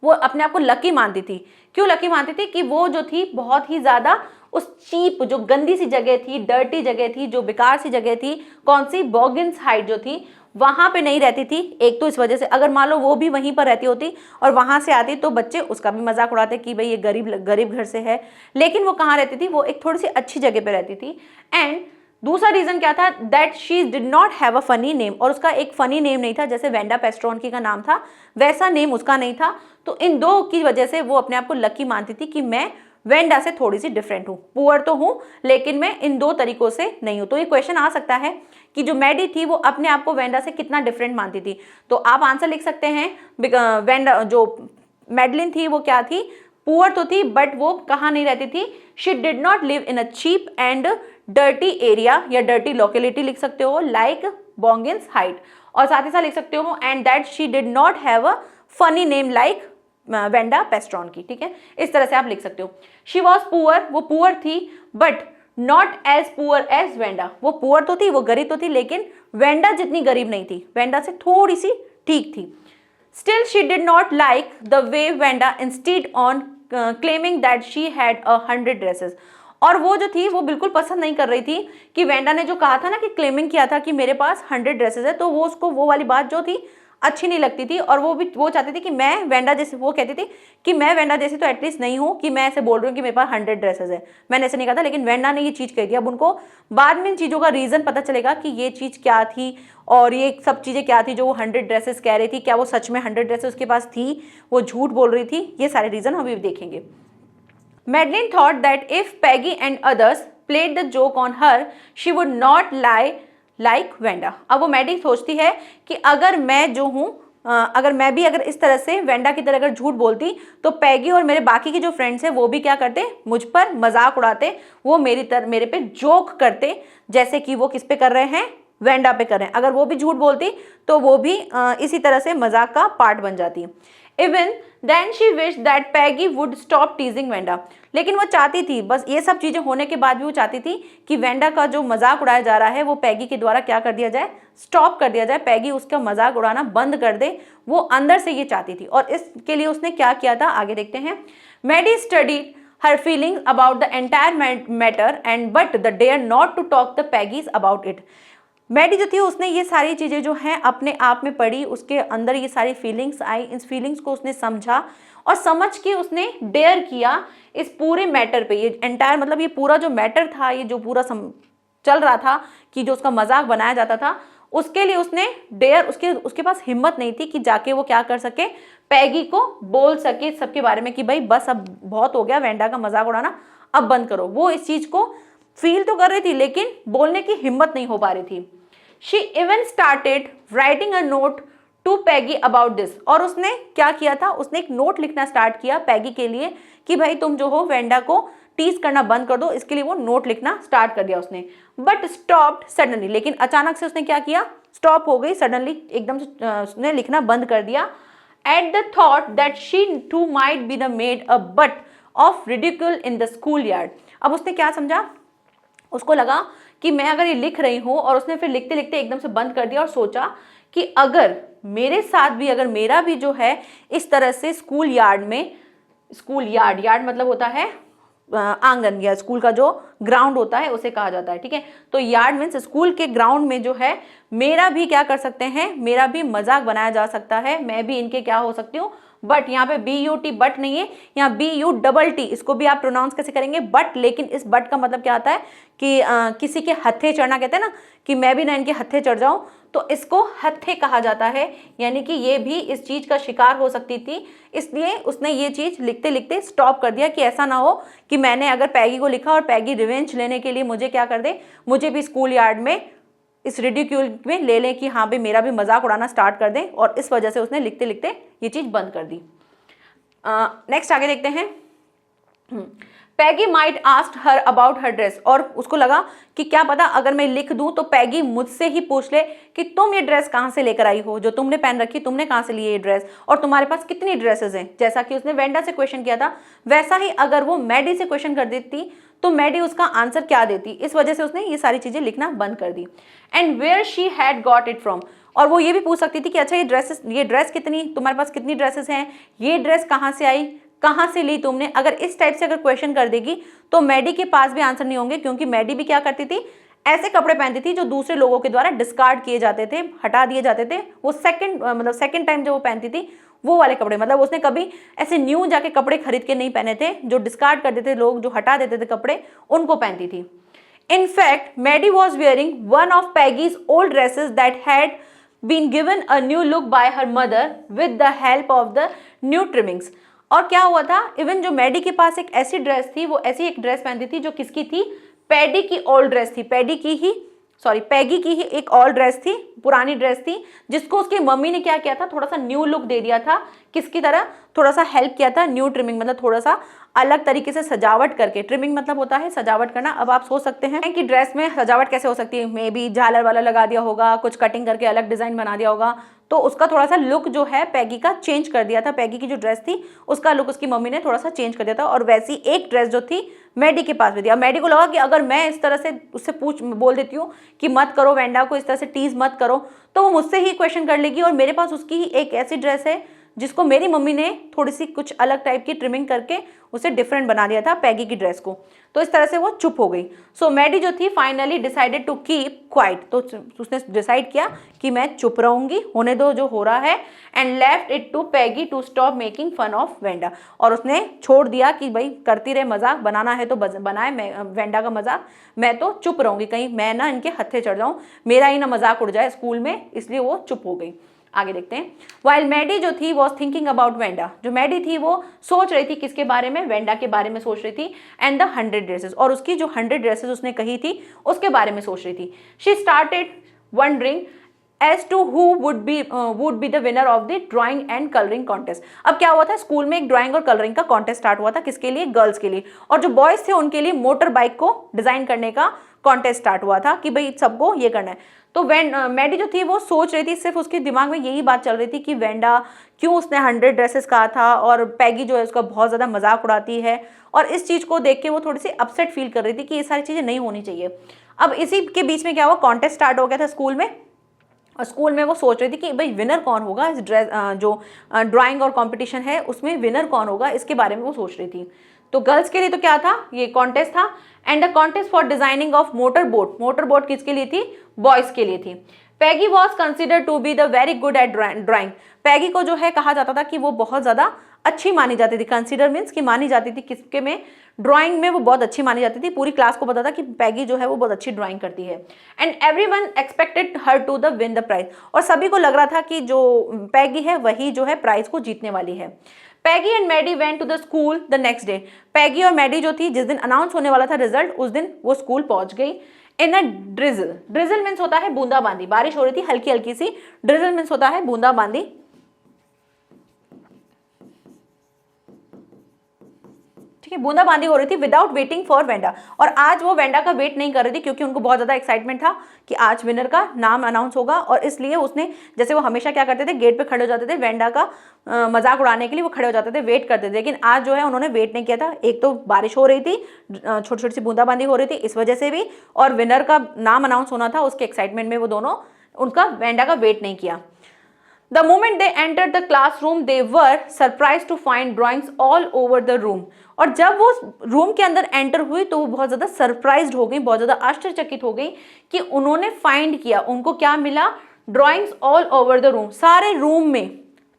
वो अपने आप को लकी मानती थी। क्यों लकी मानती थी? कि वो जो थी बहुत ही ज़्यादा उस चीप, जो गंदी सी जगह थी, डर्टी जगह थी, जो बेकार सी जगह थी, कौन सी, बॉगिन्स हाइट जो थी, वहाँ पे नहीं रहती थी। एक तो इस वजह से, अगर मान लो वो भी वहीं पर रहती होती और वहाँ से आती तो बच्चे उसका भी मजाक उड़ाते कि भाई ये गरीब घर से है। लेकिन वो कहाँ रहती थी? वो एक थोड़ी सी अच्छी जगह पे रहती थी। एंड दूसरा रीजन क्या था? That she did not have a funny name, और उसका एक फनी नेम नहीं था, जैसे वेंडा पेस्ट्रोनकी का नाम था वैसा नेम उसका नहीं था। तो इन दो की वजह से वो अपने आप को लकी मानती थी कि मैं वेंडा से थोड़ी सी डिफरेंट हूँ, पुअर तो हूँ लेकिन मैं इन दो तरीकों से नहीं हूँ। तो ये क्वेश्चन आ सकता है कि जो मैडी थी वो अपने आप को वेंडा से कितना डिफरेंट मानती थी। तो आप आंसर लिख सकते हैं, वेंडा जो मैडलिन थी वो क्या थी? पुअर तो थी, बट वो कहाँ नहीं रहती थी? She did not live in a cheap and dirty area, या डर्टी लोकेलिटी लिख सकते हो, लाइक बॉगिन्स हाइट। और साथ ही साथ लिख सकते हो and that she did not have a funny name like Wanda Petronski. ठीक है, इस तरह से आप लिख सकते हो। शी वॉज पुअर, वो पुअर थी, but not as poor as Wanda. वो पुअर तो थी, वो गरीब तो थी, लेकिन वेंडा जितनी गरीब नहीं थी, वेंडा से थोड़ी सी ठीक थी। Still she did not like the way Wanda instead on claiming that she had 100 dresses. और वो जो थी वो बिल्कुल पसंद नहीं कर रही थी कि वेंडा ने जो कहा था ना, कि क्लेमिंग किया था कि मेरे पास 100 ड्रेसेस है, तो वो उसको वो वाली बात जो थी अच्छी नहीं लगती थी। और वो चाहती थी कि मैं वेंडा जैसे, वो कहती थी कि मैं वेंडा जैसी तो एटलीस्ट नहीं हूँ कि मैं ऐसे बोल रही हूँ कि मेरे पास 100 ड्रेसेस है। मैंने ऐसे नहीं कहा था, लेकिन वेंडा ने ये चीज़ कही थी। अब उनको बाद में इन चीज़ों का रीज़न पता चलेगा कि ये चीज़ क्या थी और ये सब चीज़ें क्या थी जो वो 100 ड्रेसेस कह रही थी। क्या वो सच में 100 ड्रेसेस उसके पास थी, वो झूठ बोल रही थी? ये सारे रीज़न हम अभी देखेंगे। Madeline thought that if Peggy and others played the joke on her, she would not lie like Wenda. अब वो मैडी सोचती है कि अगर मैं जो हूँ, अगर इस तरह से वेंडा की तरह अगर झूठ बोलती तो पैगी और मेरे बाकी के जो फ्रेंड्स हैं वो भी क्या करते? मुझ पर मजाक उड़ाते, वो मेरे पे जोक करते, जैसे कि वो किस पे कर रहे हैं? वेंडा पे कर रहे हैं। अगर वो भी झूठ बोलती तो वो भी इसी तरह से मजाक का पार्ट बन जाती। Even then she wished that Peggy would stop teasing Wanda. लेकिन वो चाहती थी, बस ये सब चीज़ें होने के बाद भी वो चाहती थी कि वेंडा का जो मजाक उड़ाया जा रहा है वो पैगी के द्वारा क्या कर दिया जाए? स्टॉप कर दिया जाए, पैगी उसका मजाक उड़ाना बंद कर दे। वो अंदर से ये चाहती थी और इसके लिए उसने क्या किया था, आगे देखते हैं। Maddie studied her feelings about the entire matter and but the dare not to talk the Peggy's about it। Maddie जो थी उसने ये सारी चीज़ें जो हैं अपने आप में पढ़ी, उसके अंदर ये सारी फीलिंग्स आई, इन फीलिंग्स को उसने समझा और समझ के उसने डेयर किया इस पूरे मैटर पे। ये एंटायर मतलब ये पूरा जो मैटर था, ये जो पूरा चल रहा था कि जो उसका मजाक बनाया जाता था, उसके लिए उसने डेयर, उसके पास हिम्मत नहीं थी कि जाके वो क्या कर सके, पैगी को बोल सके सबके बारे में कि भाई बस अब बहुत हो गया, वेंडा का मजाक उड़ाना अब बंद करो। वो इस चीज़ को फील तो कर रही थी लेकिन बोलने की हिम्मत नहीं हो पा रही थी। She even started writing a note to Peggy about this। और उसने क्या किया था, उसने एक नोट लिखना स्टार्ट किया पैगी के लिए कि भाई तुम जो हो वेंडा को टीज करना बंद कर दो। इसके लिए वो नोट लिखना स्टार्ट कर दिया उसने। बट स्टॉप्ड सडनली, लेकिन अचानक से उसने क्या किया, स्टॉप हो गई सडनली, एकदम से उसने लिखना बंद कर दिया। At the thought that she too might be the made a butt of ridicule in the schoolyard. अब उसने क्या समझा, उसको लगा कि मैं अगर ये लिख रही हूँ, और उसने फिर लिखते लिखते एकदम से बंद कर दिया और सोचा कि अगर मेरे साथ भी, अगर मेरा भी जो है इस तरह से स्कूल यार्ड में, स्कूल यार्ड मतलब होता है आंगन, या स्कूल का जो ग्राउंड होता है उसे कहा जाता है। ठीक है, तो यार्ड मीन्स स्कूल के ग्राउंड में जो है मेरा भी क्या कर सकते हैं, मेरा भी मजाक बनाया जा सकता है, मैं भी इनके क्या हो सकती हूँ, बट यहाँ पे BUT बट नहीं है, यहाँ BUTT, इसको भी आप प्रोनाउंस कैसे करेंगे, बट। लेकिन इस बट का मतलब क्या आता है कि किसी के हत्थे चढ़ना, कहते हैं ना कि मैं भी ना इनके हत्थे चढ़ जाऊं, तो इसको हत्थे कहा जाता है। यानी कि ये भी इस चीज़ का शिकार हो सकती थी, इसलिए उसने ये चीज़ लिखते लिखते स्टॉप कर दिया कि ऐसा ना हो कि मैंने अगर पैगी को लिखा और पैगी रिवेंज लेने के लिए मुझे क्या कर दे, मुझे भी स्कूल यार्ड में इस रिडिक्यूल में ले लें कि हाँ भाई मेरा भी मजाक उड़ाना स्टार्ट कर दें। और इस वजह से उसने लिखते लिखते ये चीज़ बंद कर दी। नेक्स्ट आगे देखते हैं। Peggy might asked her about her dress, और उसको लगा कि क्या पता अगर मैं लिख दूं तो पैगी मुझसे ही पूछ ले कि तुम ये ड्रेस कहाँ से लेकर आई हो, जो तुमने पहन रखी, तुमने कहाँ से ली ये ड्रेस, और तुम्हारे पास कितनी ड्रेसेस हैं। जैसा कि उसने वेंडा से क्वेश्चन किया था, वैसा ही अगर वो मैडी से क्वेश्चन कर देती तो मैडी उसका आंसर क्या देती। इस वजह से उसने ये सारी चीजें लिखना बंद कर दी। And where she had got it from, और वो ये भी पूछ सकती थी कि अच्छा ये ड्रेस कितनी, तुम्हारे पास कितनी ड्रेसेस हैं, ये ड्रेस कहाँ से आई, कहाँ से ली तुमने। अगर इस टाइप से अगर क्वेश्चन कर देगी तो मैडी के पास भी आंसर नहीं होंगे, क्योंकि मैडी भी क्या करती थी, ऐसे कपड़े पहनती थी जो दूसरे लोगों के द्वारा डिस्कार्ड किए जाते थे, हटा दिए जाते थे। वो सेकंड टाइम जो वो पहनती थी वो वाले कपड़े, मतलब उसने कभी ऐसे न्यू जाके कपड़े खरीद के नहीं पहने थे, जो डिस्कार्ड कर देते थे लोग, जो हटा देते थे कपड़े, उनको पहनती थी। In fact, Maddie was wearing one of Peggy's old dresses that had been given a new look by her mother with the help of the new trimmings. और क्या हुआ था, इवन जो मैडी के पास एक ऐसी ड्रेस थी, वो ऐसी एक ड्रेस पहनती थी जो किसकी थी, पैडी की ओल्ड ड्रेस थी, पैगी की ही एक ओल्ड ड्रेस थी, पुरानी ड्रेस थी, जिसको उसकी मम्मी ने क्या किया था, थोड़ा सा न्यू लुक दे दिया था, किसकी तरह, थोड़ा सा हेल्प किया था, न्यू ट्रिमिंग मतलब थोड़ा सा अलग तरीके से सजावट करके। ट्रिमिंग मतलब होता है सजावट करना। अब आप सोच सकते हैं कि ड्रेस में सजावट कैसे हो सकती है, मे बी झालर वाला लगा दिया होगा, कुछ कटिंग करके अलग डिजाइन बना दिया होगा, तो उसका थोड़ा सा लुक जो है पैगी का चेंज कर दिया था। पैगी की जो ड्रेस थी उसका लुक उसकी मम्मी ने थोड़ा सा चेंज कर दिया था, और वैसी एक ड्रेस जो थी मैडी के पास भी थी। अब मैडी को लगा कि अगर मैं इस तरह से उससे बोल देती हूँ कि मत करो वेंडा को, इस तरह से टीज मत करो, तो वो मुझसे ही क्वेश्चन कर लेगी, और मेरे पास उसकी ही एक ऐसी ड्रेस है जिसको मेरी मम्मी ने थोड़ी सी कुछ अलग टाइप की ट्रिमिंग करके उसे डिफरेंट बना दिया था पैगी की ड्रेस को। तो इस तरह से वो चुप हो गई। सो मैडी जो थी finally decided to keep quiet, तो उसने डिसाइड किया कि मैं चुप रहूंगी, होने दो जो हो रहा है, and left it to Peggy to stop making fun of Wanda, और उसने छोड़ दिया कि भाई करती रहे, मजाक बनाना है तो बनाए, वेंडा का मजाक, मैं तो चुप रहूंगी, कहीं मैं ना इनके हत्थे चढ़ जाऊं, मेरा ही ना मजाक उड़ जाए स्कूल में, इसलिए वो चुप हो गई। आगे देखते हैं। वाइल मैडी जो थी वॉज थिंकिंग अबाउट वेंडा, जो मैडी थी वो सोच रही थी किसके बारे में, वेंडा के बारे में सोच रही थी, एंड द 100 ड्रेसेस, और उसकी जो 100 ड्रेसेस उसने कही थी उसके बारे में सोच रही थी। She started wondering as to who would be the winner of the drawing and colouring contest. अब क्या हुआ था, स्कूल में एक ड्राइंग और कलरिंग का कॉन्टेस्ट स्टार्ट हुआ था, किसके लिए, गर्ल्स के लिए, और जो बॉयज थे उनके लिए मोटर बाइक को डिजाइन करने का कॉन्टेस्ट स्टार्ट हुआ था कि भाई सबको ये करना है। तो मैडी जो थी वो सोच रही थी, सिर्फ उसके दिमाग में यही बात चल रही थी कि वेंडा क्यों उसने 100 ड्रेसेस कहा था, और पैगी जो है उसका बहुत ज़्यादा मजाक उड़ाती है, और इस चीज़ को देख के वो थोड़ी सी अपसेट फील कर रही थी कि ये सारी चीज़ें नहीं होनी चाहिए। अब इसी के बीच में क्या हुआ, कॉन्टेस्ट स्टार्ट हो गया था स्कूल में, और स्कूल में वो सोच रही थी कि भाई विनर कौन होगा, इस जो ड्राइंग और कॉम्पिटिशन है उसमें विनर कौन होगा, इसके बारे में वो सोच रही थी। तो गर्ल्स के लिए तो क्या था, ये कॉन्टेस्ट था, and the contest for designing of motor boat किसके लिए थी, बॉयज के लिए थी। Peggy was considered to be the very good at drawing, Peggy को जो है कहा जाता था कि वो बहुत ज्यादा अच्छी मानी जाती थी, कंसिडर मीन्स कि मानी जाती थी किसके में, ड्राइंग में वो बहुत अच्छी मानी जाती थी, पूरी क्लास को पता था कि पैगी जो है वो बहुत अच्छी ड्राइंग करती है। And everyone expected her to the win the prize, और सभी को लग रहा था कि जो पैगी है वही जो है प्राइज को जीतने वाली है। Peggy and Maddie went to the school the next day, Peggy और मैडी जो थी जिस दिन अनाउंस होने वाला था रिजल्ट, उस दिन वो स्कूल पहुंच गई। इन अ ड्रिजल मीन्स होता है बूंदाबांदी, बारिश हो रही थी हल्की हल्की सी, ड्रिजल मीन्स होता है बूंदाबांदी। ठीक है, बूंदाबांदी हो रही थी विदाउट वेटिंग फॉर वेंडा, और आज वो वेंडा का वेट नहीं कर रही थी क्योंकि उनको बहुत ज्यादा एक्साइटमेंट था कि आज विनर का नाम अनाउंस होगा, और इसलिए उसने, जैसे वो हमेशा क्या करते थे, गेट पे खड़े हो जाते थे वेंडा का मजाक उड़ाने के लिए, वो खड़े हो जाते थे, वेट करते थे, लेकिन आज जो है उन्होंने वेट नहीं किया था। एक तो बारिश हो रही थी, छोटी छोटी सी बूंदाबांदी हो रही थी इस वजह से भी, और विनर का नाम अनाउंस होना था, उसके एक्साइटमेंट में वो दोनों उनका वेंडा का वेट नहीं किया। The moment they entered the classroom, they were surprised to find drawings all over the room. और जब वो रूम के अंदर एंटर हुई तो वो बहुत ज़्यादा सरप्राइज्ड हो गई, बहुत ज़्यादा आश्चर्यचकित हो गई कि उन्होंने फाइंड किया, उनको क्या मिला, drawings all over the room, सारे रूम में,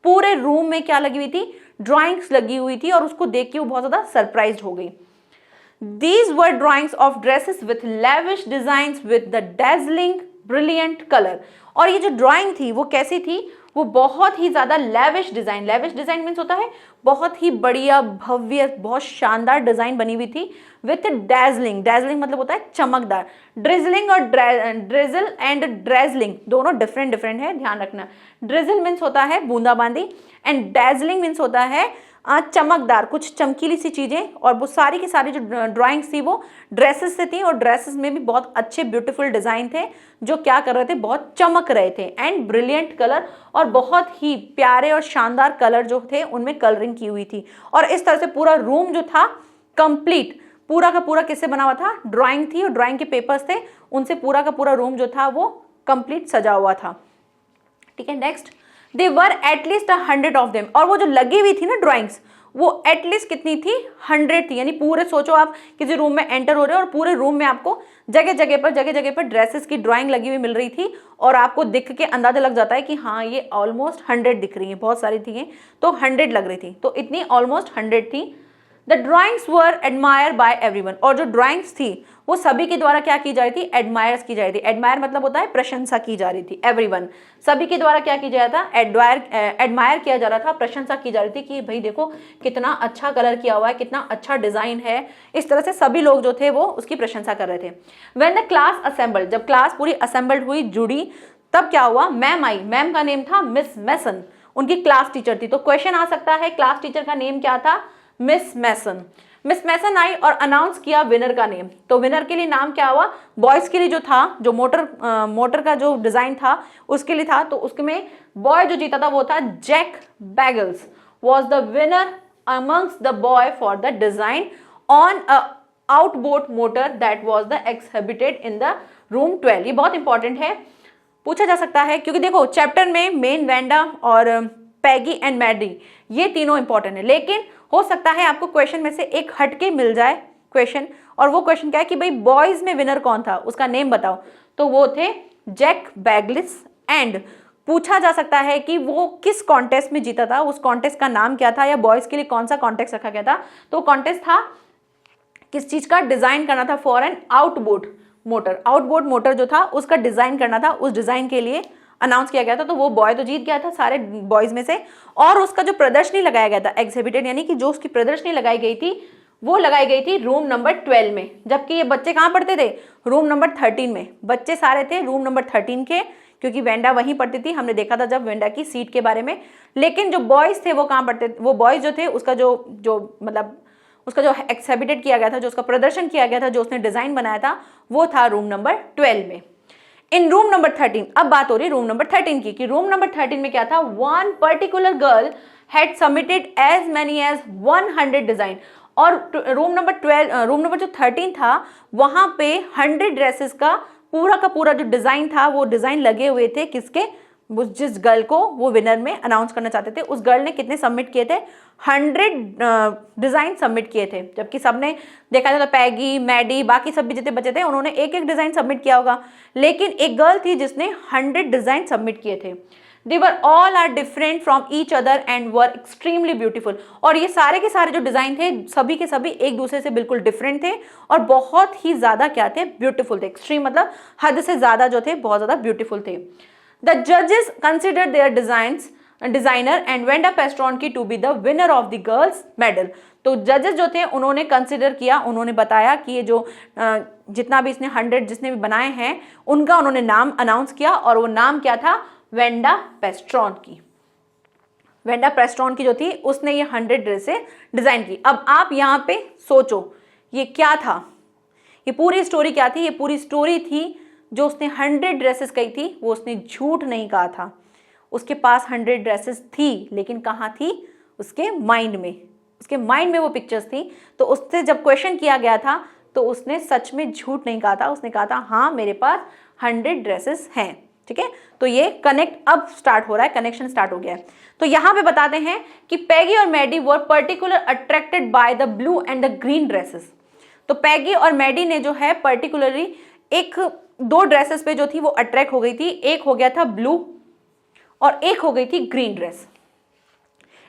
पूरे रूम में क्या लगी हुई थी, ड्राइंग्स लगी हुई थी, और उसको देख के वो बहुत ज़्यादा सरप्राइज्ड हो गई। These were drawings of dresses with lavish designs with the dazzling brilliant color. और ये जो ड्राइंग थी वो कैसी थी, वो बहुत ही ज्यादा लेविश डिजाइन मीन्स होता है बहुत ही बढ़िया भव्य बहुत शानदार डिजाइन बनी हुई थी, विथ डैजलिंग मतलब होता है चमकदार। ड्रिजलिंग और ड्रिजल एंड ड्रेजलिंग दोनों डिफरेंट है, ध्यान रखना। ड्रिजल मीन्स होता है बूंदाबांदी, एंड डैजलिंग मीन्स होता है चमकदार, कुछ चमकीली सी चीज़ें, और वो सारी की सारी जो ड्राइंग्स थी वो ड्रेसेस से थी, और ड्रेसेस में भी बहुत अच्छे ब्यूटीफुल डिज़ाइन थे जो क्या कर रहे थे, बहुत चमक रहे थे, एंड ब्रिलियंट कलर, और बहुत ही प्यारे और शानदार कलर जो थे उनमें कलरिंग की हुई थी। और इस तरह से पूरा रूम जो था कंप्लीट, पूरा का पूरा किससे बना हुआ था, ड्राइंग थी, और ड्राइंग के पेपर्स थे, उनसे पूरा का पूरा रूम जो था वो कंप्लीट सजा हुआ था। ठीक है, next, they were at least 100 of them, और वो जो लगी हुई थी ना ड्राइंग्स, वो एटलीस्ट कितनी थी, 100 थी। यानी पूरे सोचो आप किसी रूम में एंटर हो रहे हो और पूरे रूम में आपको जगह जगह पर ड्रेसेस की ड्राइंग लगी हुई मिल रही थी, और आपको दिख के अंदाजा लग जाता है कि हाँ ये ऑलमोस्ट 100 दिख रही है, बहुत सारी थी तो 100 लग रही थी, तो इतनी ऑलमोस्ट 100 थी। The drawings were admire by everyone, और जो ड्राइंग्स थी वो सभी के द्वारा क्या की जा रही थी, एडमायर्स की जा रही थी। एडमायर मतलब होता है प्रशंसा की जा रही थी, एवरीवन, सभी के द्वारा क्या की जा रहा था, एडमायर किया जा रहा था, प्रशंसा की जा रही थी कि भाई देखो कितना अच्छा कलर किया हुआ है, कितना अच्छा डिजाइन है, इस तरह से सभी लोग जो थे वो उसकी प्रशंसा कर रहे थे। व्हेन द क्लास असेंबल्ड, जब क्लास पूरी असेंबल्ड हुई, जुड़ी, तब क्या हुआ, मैम आई, मैम का नेम था मिस मैसन, उनकी क्लास टीचर थी। तो क्वेश्चन आ सकता है क्लास टीचर का नेम क्या था, मिस मैसन। मिस मैसन आई और अनाउंस किया विनर का नेम, तो विनर के लिए नाम क्या हुआ, बॉयज के लिए जो था, जो मोटर का जो डिजाइन था उसके लिए था, तो उसमें बॉय जो जीता था वो था Jack Beggles, was the winner amongst the boy for the design on a outboard motor that was the exhibited in the room 12। ये बहुत इंपॉर्टेंट है, पूछा जा सकता है, क्योंकि देखो चैप्टर में मेन, वेंडा और पैगी एंड मैडी ये तीनों इंपॉर्टेंट है, लेकिन हो सकता है आपको क्वेश्चन में से एक हटके मिल जाए क्वेश्चन, और वो क्वेश्चन क्या है कि भाई बॉयज में विनर कौन था, उसका नेम बताओ, तो वो थे जैक बैगलिस, एंड पूछा जा सकता है कि वो किस कॉन्टेस्ट में जीता था, उस कॉन्टेस्ट का नाम क्या था, या बॉयज के लिए कौन सा कॉन्टेस्ट रखा गया था। तो कॉन्टेस्ट था किस चीज का, डिजाइन करना था फॉर एन आउटबोट मोटर, आउटबोट मोटर जो था उसका डिजाइन करना था, उस डिजाइन के लिए अनाउंस किया गया था। तो वो बॉय तो जीत गया था सारे बॉयज में से, और उसका जो प्रदर्शनी लगाया गया था, एग्जिबिटेड, यानी कि जो उसकी प्रदर्शनी लगाई गई थी वो लगाई गई थी रूम नंबर 12 में, जबकि ये बच्चे कहाँ पढ़ते थे, रूम नंबर 13 में, बच्चे सारे थे रूम नंबर 13 के, क्योंकि वेंडा वहीं पढ़ती थी, हमने देखा था जब वेंडा की सीट के बारे में। लेकिन जो बॉयज थे वो कहाँ पढ़ते, वो बॉयज जो थे उसका जो मतलब उसका जो एक्सहिबिटेड किया गया था, जो उसका प्रदर्शन किया गया था, जो उसने डिजाइन बनाया था, वो था रूम नंबर 12 में। इन रूम नंबर 13, अब बात हो रही है रूम नंबर 13 की, कि रूम नंबर 13 में क्या था, one particular girl had submitted as many as 100 design, और रूम नंबर जो 13 था वहां पे 100 ड्रेसेस का पूरा जो डिजाइन था, वो डिजाइन लगे हुए थे किसके, जिस गर्ल को वो विनर में अनाउंस करना चाहते थे, उस गर्ल ने कितने सबमिट किए थे, 100 डिजाइन सबमिट किए थे। जबकि सबने देखा जाए तो पैगी, मैडी, बाकी सब भी जितने बचे थे उन्होंने एक एक डिजाइन सबमिट किया होगा, लेकिन एक गर्ल थी जिसने 100 डिजाइन सबमिट किए थे। They were all are different from each other and were extremely beautiful, और ये सारे के सारे जो डिजाइन थे सभी के सभी एक दूसरे से बिल्कुल डिफरेंट थे, और बहुत ही ज्यादा क्या थे, ब्यूटीफुल थे। एक्सट्रीम मतलब हद से ज्यादा जो थे, बहुत ज्यादा ब्यूटीफुल थे। The judges considered their designer and Wenda Pastronki to be the winner of the girls medal। तो जजेस जो थे उन्होंने कंसिडर किया, उन्होंने बताया कि ये जो जितना भी इसने 100 जिसने भी बनाए हैं उनका उन्होंने नाम अनाउंस किया, और वो नाम क्या था, वेंडा पेस्ट्रॉनकी। वेंडा पेस्ट्रॉनकी जो थी उसने ये 100 ड्रेसें डिजाइन की। अब आप यहाँ पे सोचो ये क्या था, ये पूरी स्टोरी क्या थी, ये पूरी स्टोरी थी जो उसने 100 ड्रेसेस कही थी, वो उसने झूठ नहीं कहा था। उसके पास 100 ड्रेसेस थी, लेकिन कहाँ थी, उसके माइंड में, उसके माइंड में वो पिक्चर्स थी। तो उससे जब क्वेश्चन किया गया था तो उसने सच में झूठ नहीं कहा था, उसने कहा था हाँ मेरे पास 100 ड्रेसेस हैं। ठीक है, तो ये कनेक्ट अब स्टार्ट हो रहा है, कनेक्शन स्टार्ट हो गया है। तो यहाँ पे बताते हैं कि पैगी और Maddie were particular attracted by the blue and the green dresses. तो पैगी और मैडी ने जो है पर्टिकुलरली एक दो ड्रेसेस पे जो थी वो अट्रैक्ट हो गई थी, एक हो गया था ब्लू और एक हो गई थी ग्रीन ड्रेस।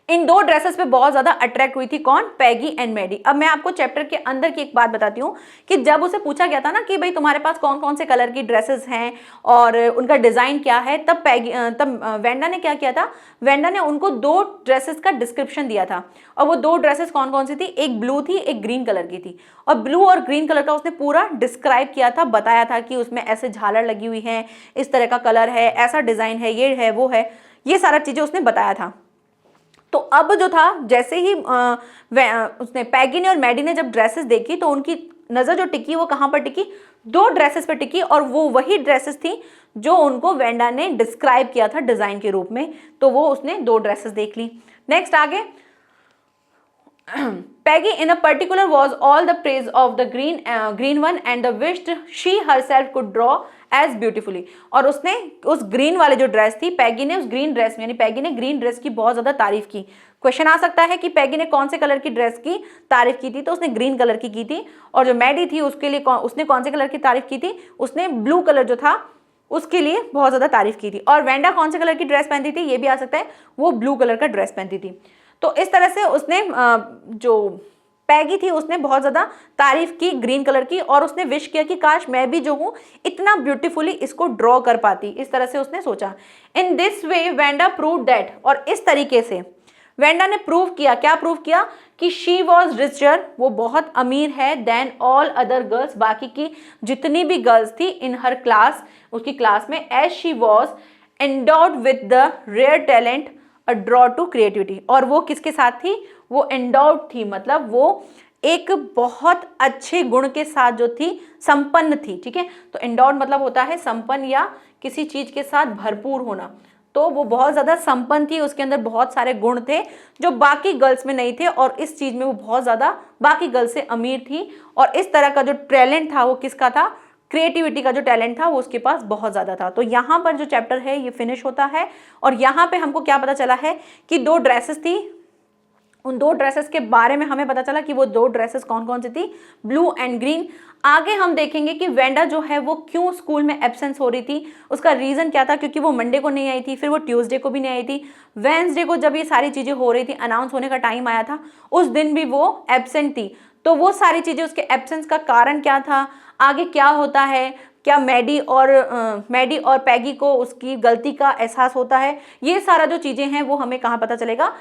इन दो ड्रेसेस पे बहुत ज्यादा अट्रैक्ट हुई थी कौन, पैगी एंड मैडी। अब मैं आपको चैप्टर के अंदर की एक बात बताती हूँ कि जब उसे पूछा गया था ना कि भाई तुम्हारे पास कौन कौन से कलर की ड्रेसेस हैं और उनका डिजाइन क्या है, तब वेंडा ने क्या किया था, वेंडा ने उनको दो ड्रेसेस का डिस्क्रिप्शन दिया था। और वो दो ड्रेसेस कौन कौन सी थी, एक ब्लू थी एक ग्रीन कलर की थी। और ब्लू और ग्रीन कलर का उसने पूरा डिस्क्राइब किया था, बताया था कि उसमें ऐसे झालर लगी हुई है, इस तरह का कलर है, ऐसा डिजाइन है, ये है वो है, ये सारा चीजें उसने बताया था। तो अब जो था, जैसे ही उसने पैगी ने और मैडी ने जब ड्रेसेस देखी तो उनकी नज़र जो टिकी वो कहाँ पर टिकी, 2 ड्रेसेस पर टिकी, और वो वही ड्रेसेस थी जो उनको वेंडा ने डिस्क्राइब किया था डिज़ाइन के रूप में। तो वो उसने 2 ड्रेसेस देख ली। नेक्स्ट आगे, Peggy in a particular was all the praise of the green one and the wished she herself could draw as beautifully। और उसने उस ग्रीन वाले जो ड्रेस थी, पैगी ने उस ग्रीन ड्रेस में, यानी पैगी ने ग्रीन ड्रेस की बहुत ज़्यादा तारीफ की। क्वेश्चन आ सकता है कि पैगी ने कौन से कलर की ड्रेस की तारीफ की थी, तो उसने ग्रीन कलर की थी। और जो मैडी थी उसके लिए उसने कौन से कलर की तारीफ की थी, उसने ब्लू कलर जो था उसके लिए बहुत ज़्यादा तारीफ की थी। और वेंडा कौन से कलर की ड्रेस पहनती थी, ये भी आ सकता है, वो ब्लू कलर का ड्रेस पहनती थी। तो इस तरह से उसने जो पैगी थी उसने बहुत ज़्यादा तारीफ की ग्रीन कलर की, और उसने विश किया कि काश मैं भी जो हूँ इतना ब्यूटीफुली इसको ड्रॉ कर पाती। इस तरह से उसने सोचा। In this way Wanda prove that, और इस तरीके से वेंडा ने प्रूव किया, क्या प्रूव किया, कि शी वॉज रिचर, वो बहुत अमीर है, देन ऑल अदर गर्ल्स, बाकी की जितनी भी गर्ल्स थी इन हर क्लास, उसकी क्लास में, as she was endowed with the rare talent a draw to creativity. और वो किसके साथ थी, वो एंडोड थी, मतलब वो एक बहुत अच्छे गुण के साथ जो थी, संपन्न थी। ठीक है, तो एंडोड मतलब होता है संपन्न या किसी चीज के साथ भरपूर होना। तो वो बहुत ज़्यादा संपन्न थी, उसके अंदर बहुत सारे गुण थे जो बाकी गर्ल्स में नहीं थे, और इस चीज़ में वो बहुत ज़्यादा बाकी गर्ल्स से अमीर थी। और इस तरह का जो टैलेंट था वो किसका था, क्रिएटिविटी का जो टैलेंट था वो उसके पास बहुत ज़्यादा था। तो यहाँ पर जो चैप्टर है ये फिनिश होता है, और यहाँ पे हमको क्या पता चला है कि 2 ड्रेसेस थी, उन 2 ड्रेसेस के बारे में हमें पता चला कि वो 2 ड्रेसेस कौन कौन सी थी, ब्लू एंड ग्रीन। आगे हम देखेंगे कि वेंडा जो है वो क्यों स्कूल में एब्सेंस हो रही थी, उसका रीज़न क्या था, क्योंकि वो मंडे को नहीं आई थी, फिर वो ट्यूसडे को भी नहीं आई थी, वेंसडे को जब ये सारी चीज़ें हो रही थी, अनाउंस होने का टाइम आया था, उस दिन भी वो एब्सेंट थी। तो वो सारी चीज़ें, उसके एब्सेंस का कारण क्या था, आगे क्या होता है, क्या मैडी और पैगी को उसकी गलती का एहसास होता है, ये सारा जो चीज़ें हैं वो हमें कहाँ पता चलेगा,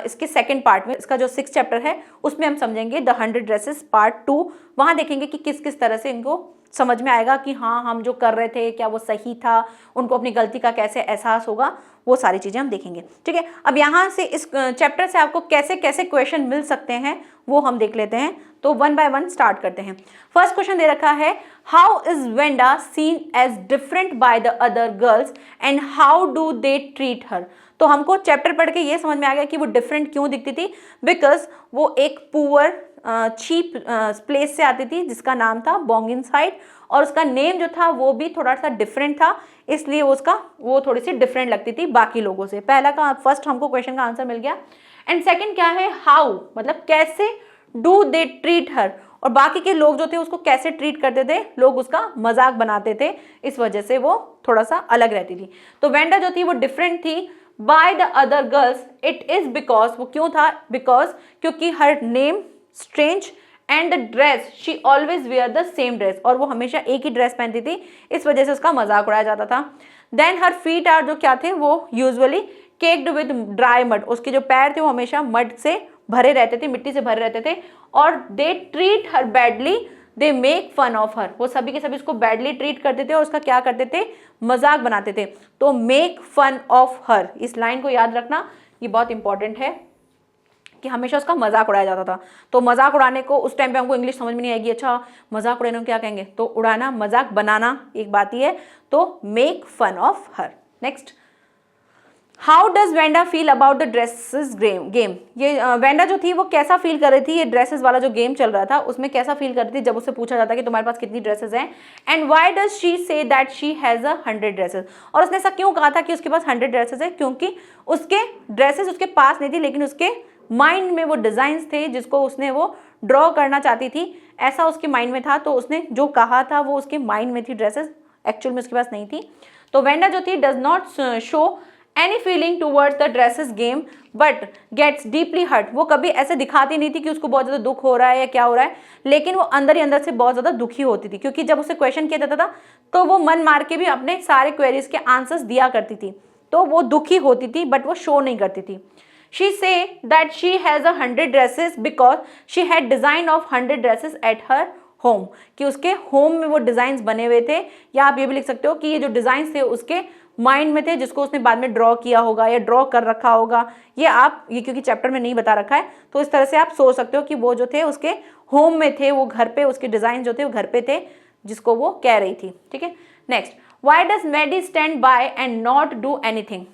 इसके सेकंड पार्ट में, इसका जो 6th चैप्टर है उसमें हम समझेंगे द 100 ड्रेसेस पार्ट 2। वहाँ देखेंगे कि किस किस तरह से इनको समझ में आएगा कि हाँ हम जो कर रहे थे क्या वो सही था, उनको अपनी गलती का कैसे एहसास होगा, वो सारी चीज़ें हम देखेंगे। ठीक है, अब यहाँ से इस चैप्टर से आपको कैसे कैसे क्वेश्चन मिल सकते हैं वो हम देख लेते हैं। तो 1 बाय 1 स्टार्ट करते हैं। फर्स्ट क्वेश्चन दे रखा है, how is Wanda seen as different by the other girls and how do they treat her. तो हमको चैप्टर पढ़ के ये समझ में आ गया कि वो डिफरेंट क्यों दिखती थी, बिकॉज वो एक पुअर चीप प्लेस से आती थी जिसका नाम था बोंगिनसाइड, और उसका नेम जो था वो भी थोड़ा सा डिफरेंट था, इसलिए वो थोड़ी सी डिफरेंट लगती थी बाकी लोगों से। फर्स्ट हमको क्वेश्चन का आंसर मिल गया। एंड सेकंड क्या है, हाउ मतलब कैसे, डू दे ट्रीट हर, और बाकी के लोग जो थे उसको कैसे ट्रीट करते थे, लोग उसका मजाक बनाते थे, इस वजह से वो थोड़ा सा अलग रहती थी। तो वेंडा जो थी वो डिफरेंट थी bye the other girls, it is because, वो क्यों था, बिकॉज क्योंकि her name strange and the dress she always wear the same dress, और वो हमेशा एक ही ड्रेस पहनती थी, इस वजह से उसका मजाक उड़ाया जाता था। देन हर फीट आर, जो क्या थे वो usually caked with dry mud, उसके जो पैर थे वो हमेशा मड से भरे रहते थे, मिट्टी से भरे रहते थे। और they treat her badly, they make fun of her, वो सभी के सभी उसको बैडली ट्रीट करते थे और उसका क्या करते थे, मजाक बनाते थे। तो मेक फन ऑफ हर, इस लाइन को याद रखना, ये बहुत इंपॉर्टेंट है कि हमेशा उसका मजाक उड़ाया जाता था। तो मजाक उड़ाने को उस टाइम पे हमको इंग्लिश समझ में नहीं आएगी, अच्छा मजाक उड़ाने को क्या कहेंगे, तो उड़ाना, मजाक बनाना एक बात ही है, तो make fun of her. Next, how does Wanda feel about the dresses game, ये वेंडा जो थी वो कैसा फील कर रही थी, ये ड्रेसेस वाला जो गेम चल रहा था उसमें कैसा फील कर रही थी जब उससे पूछा जाता कि तुम्हारे पास कितनी ड्रेसेस हैं, and why does she say that she has 100 dresses, और उसने ऐसा क्यों कहा था कि उसके पास 100 ड्रेसेस है, क्योंकि उसके ड्रेसेस उसके पास नहीं थी, लेकिन उसके माइंड में वो डिज़ाइंस थे जिसको उसने वो ड्रॉ करना चाहती थी, ऐसा उसके माइंड में था। तो उसने जो कहा था वो उसके माइंड में थी, ड्रेसेस एक्चुअल में उसके पास नहीं थी। तो वेंडा जो थी does not show any feeling towards the dresses game but gets deeply hurt, वो कभी ऐसे दिखाती नहीं थी कि उसको बहुत ज़्यादा दुख हो रहा है या क्या हो रहा है, लेकिन वो अंदर ही अंदर से बहुत ज़्यादा दुखी होती थी, क्योंकि जब उसे क्वेश्चन किया जाता था तो वो मन मार के भी अपने सारे क्वेरीज के आंसर्स दिया करती थी, तो वो दुखी होती थी बट वो शो नहीं करती थी। She say that she has 100 dresses because she had design of 100 dresses at her home, कि उसके होम में वो डिजाइन्स बने हुए थे, या आप ये भी लिख सकते हो कि ये जो डिजाइन्स थे उसके माइंड में थे, जिसको उसने बाद में ड्रॉ किया होगा या ड्रॉ कर रखा होगा। ये क्योंकि चैप्टर में नहीं बता रखा है, तो इस तरह से आप सोच सकते हो कि वो जो थे उसके होम में थे, वो घर पे, उसके डिजाइन जो थे वो घर पे थे, जिसको वो कह रही थी। ठीक है, next, why does Maddie stand by and not do anything?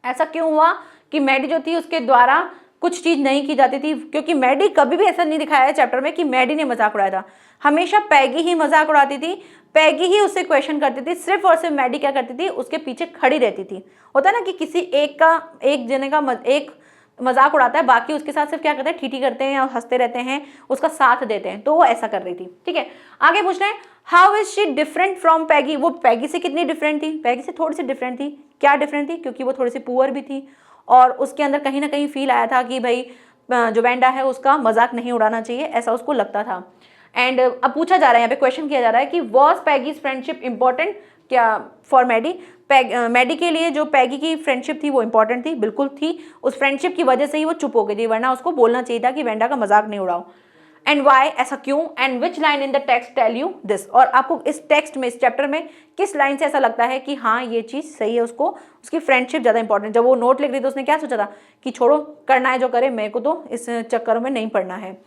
ऐसा क्यों हुआ कि मैडी जो थी उसके द्वारा कुछ चीज नहीं की जाती थी? क्योंकि मैडी कभी भी ऐसा नहीं दिखाया है चैप्टर में कि मैडी ने मजाक उड़ाया था, हमेशा पैगी ही मजाक उड़ाती थी, पैगी ही उससे क्वेश्चन करती थी, सिर्फ और सिर्फ मैडी क्या करती थी, उसके पीछे खड़ी रहती थी। होता है ना कि किसी एक जने का एक मजाक उड़ाता है, बाकी उसके साथ सिर्फ क्या करते हैं, ठीठी करते हैं या हंसते रहते हैं, उसका साथ देते हैं, तो वो ऐसा कर रही थी। ठीक है, आगे पूछ रहे हैं, how is she different from Peggy? वो पैगी से कितनी डिफरेंट थी? पैगी से थोड़ी सी डिफरेंट थी। क्या डिफरेंट थी? क्योंकि वो थोड़ी सी पुअर भी थी और उसके अंदर कहीं ना कहीं फील आया था कि भाई जो वेंडा है उसका मजाक नहीं उड़ाना चाहिए, ऐसा उसको लगता था। एंड अब पूछा जा रहा है, यहाँ पे क्वेश्चन किया जा रहा है कि वॉज पैगीज फ्रेंडशिप इंपॉर्टेंट क्या फॉर मैडी? मैडी के लिए जो पैगी की फ्रेंडशिप थी वो इंपॉर्टेंट थी, बिल्कुल थी। उस फ्रेंडशिप की वजह से ही वो चुप हो गई थी, वरना उसको बोलना चाहिए था कि वेंडा का मजाक नहीं उड़ाओ। एंड वाई, ऐसा क्यों? And which line in the text tell you this? और आपको इस टेक्स्ट में, इस चैप्टर में किस लाइन से ऐसा लगता है कि हाँ ये चीज़ सही है, उसको उसकी फ्रेंडशिप ज़्यादा इंपॉर्टेंट। जब वो नोट लिख रही थी उसने क्या सोचा था कि छोड़ो, करना है जो करे, मेरे को तो इस चक्कर में नहीं पड़ना है।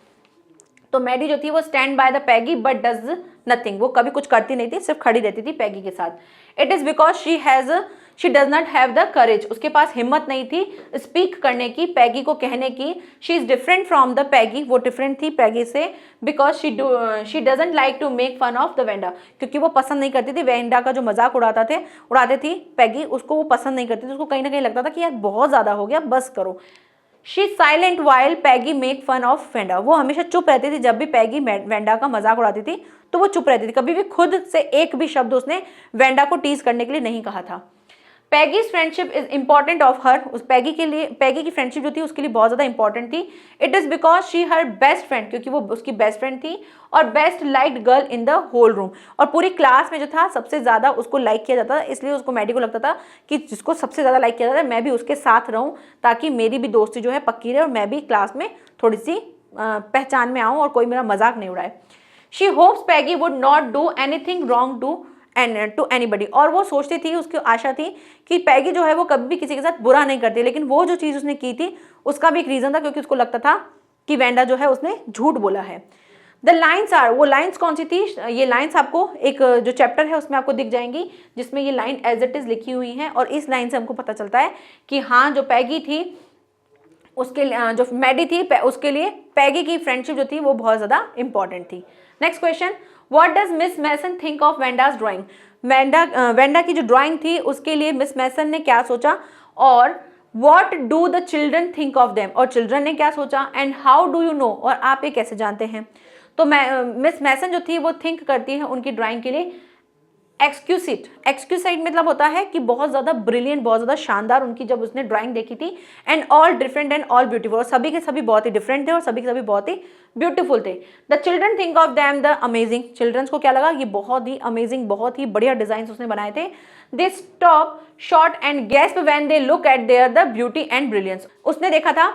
तो मैडी जो थी वो stand by the Peggy but does nothing, वो कभी कुछ करती नहीं थी, सिर्फ खड़ी रहती थी पैगी के साथ। It is because she does not have the courage, उसके पास हिम्मत नहीं थी स्पीक करने की, पैगी को कहने की। She is different from the Peggy, वो डिफरेंट थी पैगी से, because she doesn't like to make fun of the Wanda, क्योंकि वो पसंद नहीं करती थी वेंडा का जो मजाक उड़ाते थी पैगी, उसको वो पसंद नहीं करती थी, उसको कहीं ना कहीं लगता था कि यार बहुत ज़्यादा हो गया, बस करो। She silent while Peggy make fun of Wanda, वो हमेशा चुप रहती थी, जब भी पैगी वेंडा का मजाक उड़ाती थी तो वो चुप रहती थी, कभी भी खुद से एक भी शब्द उसने वेंडा को टीज करने के लिए नहीं कहा था। Peggy's friendship is important of her, उस पैगी के लिए, पैगी की फ्रेंडशिप जो थी उसके लिए बहुत ज़्यादा इंपॉर्टेंट थी। It is because she her best friend, क्योंकि वो उसकी बेस्ट फ्रेंड थी और best liked girl in the whole room, और पूरी क्लास में जो था सबसे ज़्यादा उसको लाइक किया जाता था, इसलिए उसको मैडी को लगता था कि जिसको सबसे ज़्यादा लाइक किया जाता है मैं भी उसके साथ रहूँ, ताकि मेरी भी दोस्ती जो है पक्की रहे और मैं भी क्लास में थोड़ी सी पहचान में आऊँ और कोई मेरा मजाक नहीं उड़ाए। She hopes Peggy would not do anything wrong to anybody, और वो सोचती थी, उसकी आशा थी कि पैगी जो है वो कभी भी किसी के साथ बुरा नहीं करती, लेकिन वो जो चीज़ उसने की थी उसका भी एक रीज़न था, क्योंकि उसको लगता था कि वेंडा जो है उसने झूठ बोला है। द लाइन्स आर, वो लाइन्स कौन सी थी? ये लाइन्स आपको एक जो चैप्टर है उसमें आपको दिख जाएंगी, जिसमें ये लाइन एज इट इज़ लिखी हुई हैं, और इस लाइन से हमको पता चलता है कि हाँ जो पैगी थी उसके, जो मैडी थी उसके लिए पैगी की फ्रेंडशिप जो थी वो बहुत ज़्यादा इंपॉर्टेंट थी। Next question, what does Miss Mason think of Wanda's drawing? Wanda की जो ड्राइंग थी उसके लिए मिस मैसन ने क्या सोचा, और what do the children think of them, और चिल्ड्रन ने क्या सोचा, and how do you know, और आप ये कैसे जानते हैं? तो मिस मैसन जो थी वो थिंक करती है उनकी ड्राइंग के लिए एक्सक्यूसिट, एक्सक्यूसाइट मतलब होता है कि बहुत ज़्यादा ब्रिलियंट, बहुत ज़्यादा शानदार उनकी जब उसने ड्राइंग देखी थी, and all different and all beautiful, और सभी के सभी बहुत ही डिफरेंट थे और सभी के सभी बहुत ही ब्यूटीफुल थे। The children think of them the amazing, childrens को क्या लगा, ये बहुत ही अमेजिंग, बहुत ही बढ़िया डिजाइन उसने बनाए थे। They stop short and gasp when they look at there the beauty and brilliance, उसने देखा था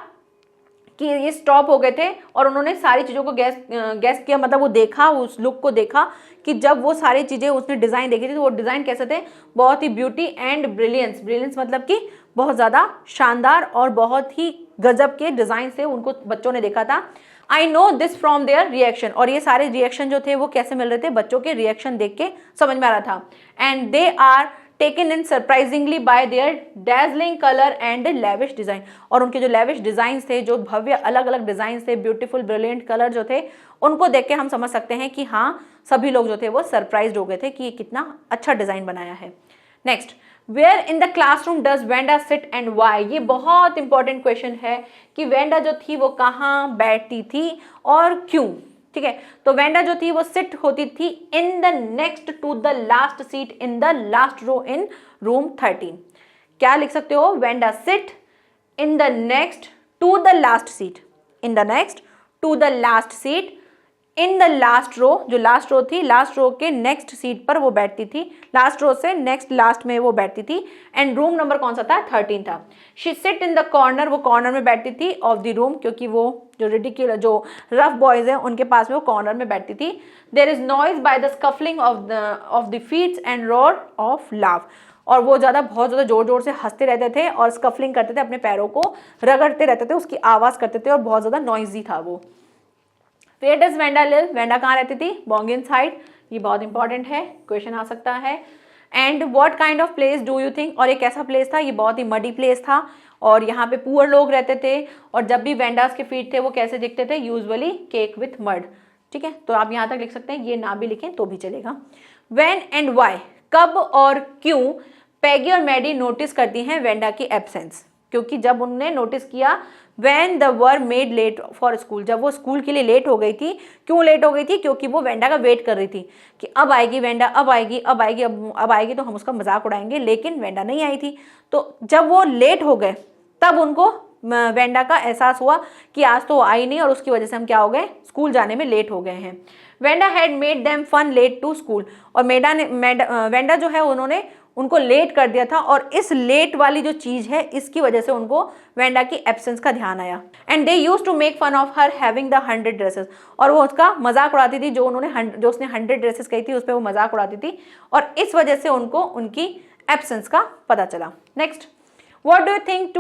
कि ये स्टॉप हो गए थे और उन्होंने सारी चीज़ों को गैस किया, मतलब वो देखा, उस लुक को देखा कि जब वो सारी चीज़ें उसने डिज़ाइन देखी थी तो वो डिज़ाइन कैसे थे, बहुत ही ब्यूटी एंड ब्रिलियंस, ब्रिलियंस मतलब कि बहुत ज़्यादा शानदार और बहुत ही गजब के डिज़ाइन से उनको बच्चों ने देखा था। I know this from their reaction, और ये सारे रिएक्शन जो थे वो कैसे मिल रहे थे, बच्चों के रिएक्शन देख के समझ में आ रहा था। And they are taken in surprisingly by their dazzling colour and lavish design, और उनके जो लैविश डिज़ाइंस थे, जो भव्य अलग अलग डिज़ाइंस थे, ब्यूटीफुल ब्रिलियंट कलर जो थे, उनको देख के हम समझ सकते हैं कि हाँ सभी लोग जो थे वो सरप्राइज्ड हो गए थे कि ये कितना अच्छा डिज़ाइन बनाया है। Next, where in the classroom does Wanda sit and why, ये बहुत इंपॉर्टेंट क्वेश्चन है कि वेंडा जो थी वो कहाँ बैठती थी और क्यों। ठीक है, तो वेंडा जो थी वो सिट होती थी in the next to the last seat in the last row in room 13। क्या लिख सकते हो, Wanda sit in the next to the last seat, in the next to the last seat in the last row, जो last रो थी, last row के next seat पर वो बैठती थी, लास्ट रो से नेक्स्ट लास्ट में वो बैठती थी। एंड रूम नंबर कौन सा था? 13 था। She seat in the corner, वो कॉर्नर में बैठती थी ऑफ द रूम, क्योंकि वो जो रिडिक्यूलर जो रफ बॉयज हैं उनके पास में वो कॉर्नर में बैठती थी। There is noise by the scuffling of the feets and roar of laugh, और वो बहुत ज़्यादा जोर जोर से हंसते रहते थे और स्कफलिंग करते थे, अपने पैरों को रगड़ते रहते थे, उसकी आवाज़ करते थे और बहुत ज़्यादा नॉइजी था वो। Where does Wanda live? Wanda कहाँ रहती थी? बोंगिन साइड। ये बहुत इंपॉर्टेंट है, क्वेश्चन आ सकता है। And what kind of place do you think? और ये कैसा प्लेस था? ये बहुत ही मडी प्लेस था और यहाँ पे पुअर लोग रहते थे, और जब भी वेंडास के फीट थे वो कैसे दिखते थे? Usually cake with mud. ठीक है, तो आप यहाँ तक लिख सकते हैं, ये ना भी लिखें तो भी चलेगा। व्हेन एंड व्हाई, कब और क्यों पैगी और मैडी नोटिस करती हैं वेंडा की एब्सेंस? क्योंकि जब उन्होंने नोटिस किया when the were made late for school, जब वो स्कूल के लिए लेट हो गई थी। क्यों लेट हो गई थी? क्योंकि वो वेंडा का वेट कर रही थी कि अब आएगी वेंडा, अब आएगी, अब आएगी, अब आएगी तो हम उसका मजाक उड़ाएंगे, लेकिन वेंडा नहीं आई थी। तो जब वो लेट हो गए तब उनको वेंडा का एहसास हुआ कि आज तो वो आई नहीं और उसकी वजह से हम क्या हो गए? स्कूल जाने में लेट हो गए हैं। Wanda had made them fun late to school, और वेंडा जो है उन्होंने उनको लेट कर दिया था, और इस लेट वाली जो चीज़ है इसकी वजह से उनको वेंडा की एब्सेंस का ध्यान आया। And they use to make fun of her having the 100 dresses, और वो उसका मजाक उड़ाती थी, जो उसने 100 ड्रेसेस कही थी उस पर वो मजाक उड़ाती थी, और इस वजह से उनको उनकी एब्सेंस का पता चला। Next, what do you think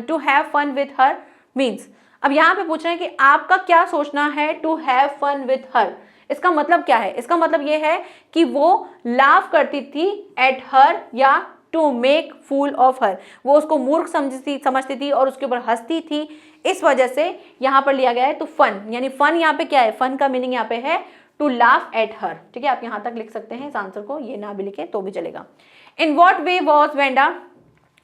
to have fun with her means? अब यहाँ पे पूछ रहे हैं कि आपका क्या सोचना है to have fun with her, इसका मतलब क्या है? इसका मतलब ये है कि वो लाफ करती थी एट हर या to make fool of her, वो उसको मूर्ख समझती थी और उसके ऊपर हंसती थी, इस वजह से यहाँ पर लिया गया है तो फन। यानी फन यहाँ पे क्या है? फन का मीनिंग यहाँ पे है टू लाफ एट हर। ठीक है, आप यहाँ तक लिख सकते हैं इस आंसर को, ये ना भी लिखे तो भी चलेगा। In what way was Wanda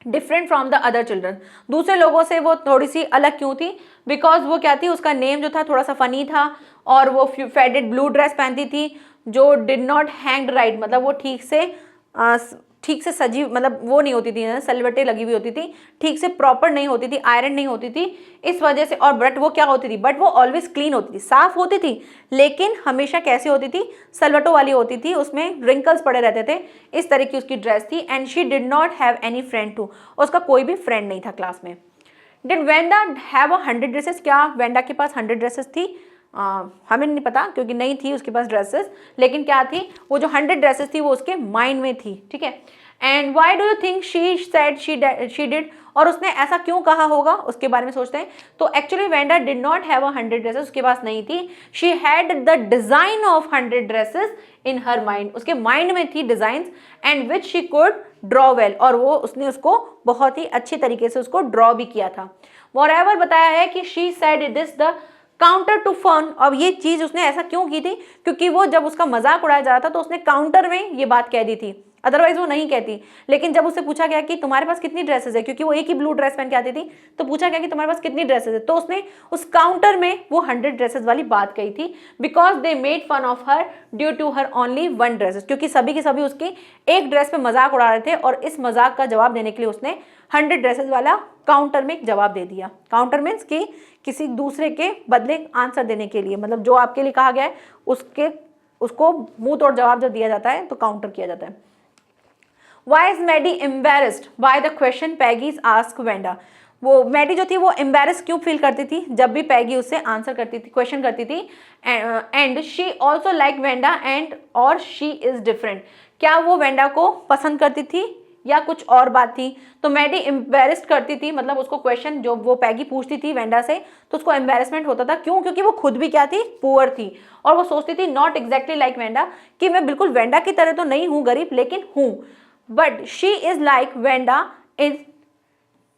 different from the other children, दूसरे लोगों से वो थोड़ी सी अलग क्यों थी? बिकॉज वो क्या थी? उसका नेम जो था थोड़ा सा फनी था, और वो फेडेड ब्लू ड्रेस पहनती थी जो डिड नॉट हैंग्ड राइट, मतलब वो ठीक से सजी, मतलब वो नहीं होती थी, सलवटें लगी हुई होती थी, ठीक से प्रॉपर नहीं होती थी, आयरन नहीं होती थी, इस वजह से। और बट वो क्या होती थी? बट वो ऑलवेज क्लीन होती थी, साफ होती थी, लेकिन हमेशा कैसी होती थी? सलवटों वाली होती थी, उसमें रिंकल्स पड़े रहते थे, इस तरह की उसकी ड्रेस थी। And she did not have any friend too, उसका कोई भी फ्रेंड नहीं था क्लास में। डिड वेंडा हैव 100 ड्रेसेस, क्या वेंडा के पास 100 ड्रेसेस थी? हमें नहीं पता क्योंकि नहीं थी उसके पास ड्रेसेस, लेकिन क्या थी? वो जो 100 ड्रेसेस थी वो उसके माइंड में थी। ठीक है, and why do you think she said she did, और उसने ऐसा क्यों कहा होगा उसके बारे में सोचते हैं। तो actually Wanda did not have 100 dresses, उसके पास नहीं थी। She had the design of 100 dresses in her mind, उसके माइंड में थी design, and which she could draw well, और वो उसने उसको बहुत ही अच्छे तरीके से उसको ड्रॉ भी किया था। मोreover बताया है कि she said it is the counter to fun. अब ये चीज उसने ऐसा क्यों की थी? क्योंकि वो जब उसका मजाक उड़ाया जा रहा था तो उसने काउंटर में ये बात कह दी थी, अदरवाइज वो नहीं कहती। लेकिन जब उससे पूछा गया कि तुम्हारे पास कितनी ड्रेसेस है, क्योंकि वो एक ही ब्लू ड्रेस पहन के आती थी, तो पूछा गया कि तुम्हारे पास कितनी ड्रेसेस है, तो उसने उस काउंटर में वो 100 ड्रेसेस वाली बात कही थी। Because they made fun of her due to her only 1 dresses, क्योंकि सभी के सभी उसकी एक ड्रेस पे मजाक उड़ा रहे थे, और इस मजाक का जवाब देने के लिए उसने 100 ड्रेसेस वाला काउंटर में एक जवाब दे दिया। काउंटर मीन्स कि किसी दूसरे के बदले आंसर देने के लिए, मतलब जो आपके लिए कहा गया है उसको मुंह तोड़ जवाब जब दिया जाता है तो काउंटर किया जाता है। Why is Maddie embarrassed by the question Peggy's ask Wanda, वो मैडी जो थी वो एम्बेरस क्यों फील करती थी जब भी पैगी उससे आंसर करती थी, क्वेश्चन करती थी। And she also like Wanda and और शी इज डिफरेंट, क्या वो वेंडा को पसंद करती थी या कुछ और बात थी? तो मैडी एम्बेरस्ड करती थी, मतलब उसको क्वेश्चन जो वो पैगी पूछती थी वेंडा से तो उसको एम्बेरसमेंट होता था। क्यों? क्योंकि वो खुद भी क्या थी? पुअर थी, और वो सोचती थी नॉट एग्जैक्टली लाइक वेंडा, कि मैं बिल्कुल वेंडा की तरह तो नहीं हूँ गरीब, लेकिन हूँ। But she is like Wanda is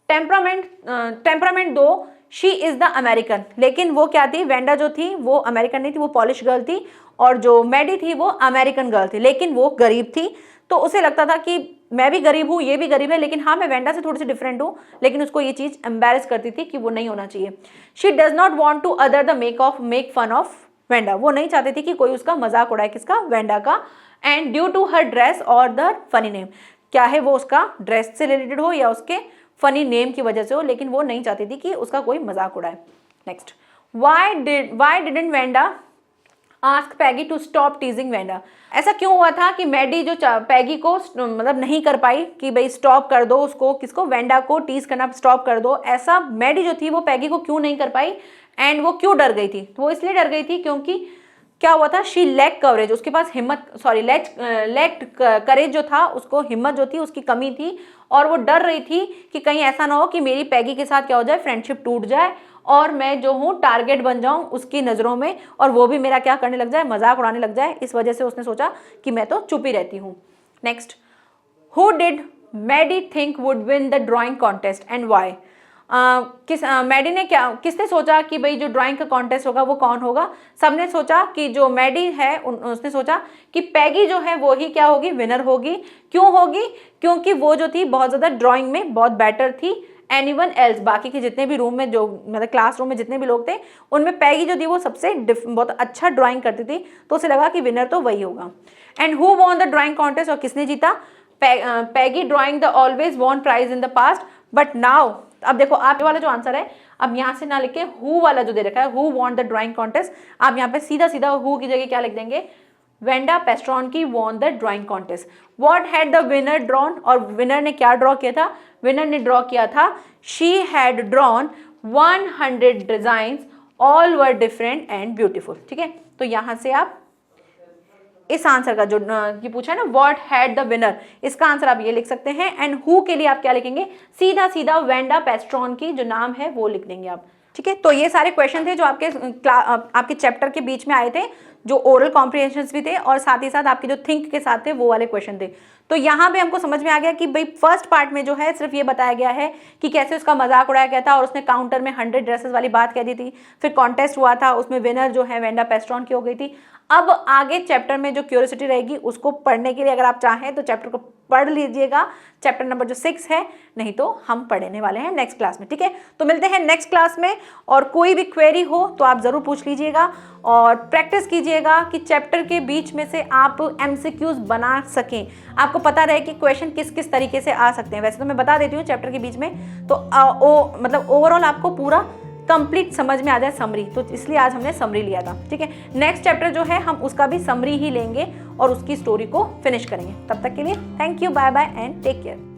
temperament दो शी इज द अमेरिकन, लेकिन वो क्या थी? वेंडा जो थी वो अमेरिकन नहीं थी, वो पॉलिश गर्ल थी, और जो मैडी थी वो अमेरिकन गर्ल थी, लेकिन वो गरीब थी। तो उसे लगता था कि मैं भी गरीब हूँ, ये भी गरीब है, लेकिन हाँ मैं वेंडा से थोड़ी सी डिफरेंट हूँ, लेकिन उसको ये चीज़ एम्बेरस करती थी कि वो नहीं होना चाहिए। She does not want to other the make fun of Wanda, वो नहीं चाहती थी कि कोई उसका मजाक उड़ाए, किसका? वेंडा का। And due to her dress और द फनी नेम, क्या है वो उसका ड्रेस से रिलेटेड हो या उसके फनी नेम की वजह से हो, लेकिन वो नहीं चाहती थी कि उसका कोई मजाक उड़ाए। Next, why didn't Wanda ask Peggy to stop teasing Wanda. ऐसा क्यों हुआ था कि मैडी जो पैगी को मतलब नहीं कर पाई कि भाई स्टॉप कर दो उसको, किसको, वेंडा को टीज करना स्टॉप कर दो। ऐसा मैडी जो थी वो पैगी को क्यों नहीं कर पाई एंड वो क्यों डर गई थी? तो वो इसलिए डर गई थी क्योंकि क्या हुआ था, शी लैक कवरेज, उसके पास हिम्मत, सॉरी लैक करेज जो था, उसको हिम्मत जो थी उसकी कमी थी और वो डर रही थी कि कहीं ऐसा ना हो कि मेरी पैगी के साथ क्या हो जाए, फ्रेंडशिप टूट जाए और मैं जो हूँ टारगेट बन जाऊँ उसकी नज़रों में और वो भी मेरा क्या करने लग जाए, मजाक उड़ाने लग जाए। इस वजह से उसने सोचा कि मैं तो चुप ही रहती हूँ। Next, who did Maddie think would win the drawing contest and why? Maddie ने किसने सोचा कि भाई जो ड्राइंग का कॉन्टेस्ट होगा वो कौन होगा? सबने सोचा कि जो मैडी है उसने सोचा कि पैगी जो है वो ही क्या होगी, विनर होगी। क्यों होगी? क्योंकि वो जो थी बहुत ज़्यादा ड्राइंग में बहुत बेटर थी। एनीवन एल्स, बाकी के जितने भी रूम में जो मतलब क्लासरूम में जितने भी लोग थे उनमें पैगी जो थी वो सबसे बहुत अच्छा ड्राइंग करती थी, तो उसे लगा कि विनर तो वही होगा। And who won the drawing contest, और किसने जीता? Peggy drawing the always won prize in the past but now. अब देखो आप वाला जो आंसर है, अब यहाँ से ना लिखे हु वाला जो दे रखा है, who want the drawing contest, आप यहाँ पे सीधा सीधा हु की जगह क्या लिख देंगे, Wanda Petronski won the drawing contest. What had the winner drawn, और विनर ने क्या ड्रॉ किया था? विनर ने ड्रॉ किया था, she had drawn 100 designs, all were different and beautiful. ठीक है, तो यहाँ से आप इस आंसर का जो ये पूछा है ना, व्हाट हैड द विनर, इसका आंसर आप ये लिख सकते हैं। एंड हु के लिए आप क्या लिखेंगे? सीधा सीधा वेंडा पेस्ट्रॉनकी जो नाम है वो लिख देंगे आप। ठीक है, तो ये सारे क्वेश्चन थे जो आपके चैप्टर के बीच में आए थे, जो ओरल कॉम्प्रिहेंशंस भी थे और साथ ही साथ आपके जो थिंक के साथ थे वो वाले क्वेश्चन थे। तो यहाँ पे हमको समझ में आ गया कि भाई फर्स्ट पार्ट में जो है सिर्फ ये बताया गया है कि कैसे उसका मजाक उड़ाया गया था और उसने काउंटर में 100 ड्रेसेस वाली बात कह दी थी। फिर कॉन्टेस्ट हुआ था, उसमें विनर जो है वेंडा पेस्ट्रॉन की हो गई थी। अब आगे चैप्टर में जो क्यूरियोसिटी रहेगी उसको पढ़ने के लिए अगर आप चाहें तो चैप्टर को पढ़ लीजिएगा, चैप्टर नंबर जो 6 है, नहीं तो हम पढ़ने वाले हैं नेक्स्ट क्लास में। ठीक है, तो मिलते हैं नेक्स्ट क्लास में, और कोई भी क्वेरी हो तो आप ज़रूर पूछ लीजिएगा और प्रैक्टिस कीजिएगा कि चैप्टर के बीच में से आप MCQs बना सकें, आपको पता रहे कि क्वेश्चन किस किस तरीके से आ सकते हैं। वैसे तो मैं बता देती हूँ चैप्टर के बीच में, तो मतलब ओवरऑल आपको पूरा कंप्लीट समझ में आ जाए समरी, तो इसलिए आज हमने समरी लिया था। ठीक है, नेक्स्ट चैप्टर जो है हम उसका भी समरी ही लेंगे और उसकी स्टोरी को फिनिश करेंगे। तब तक के लिए thank you, bye bye and take care.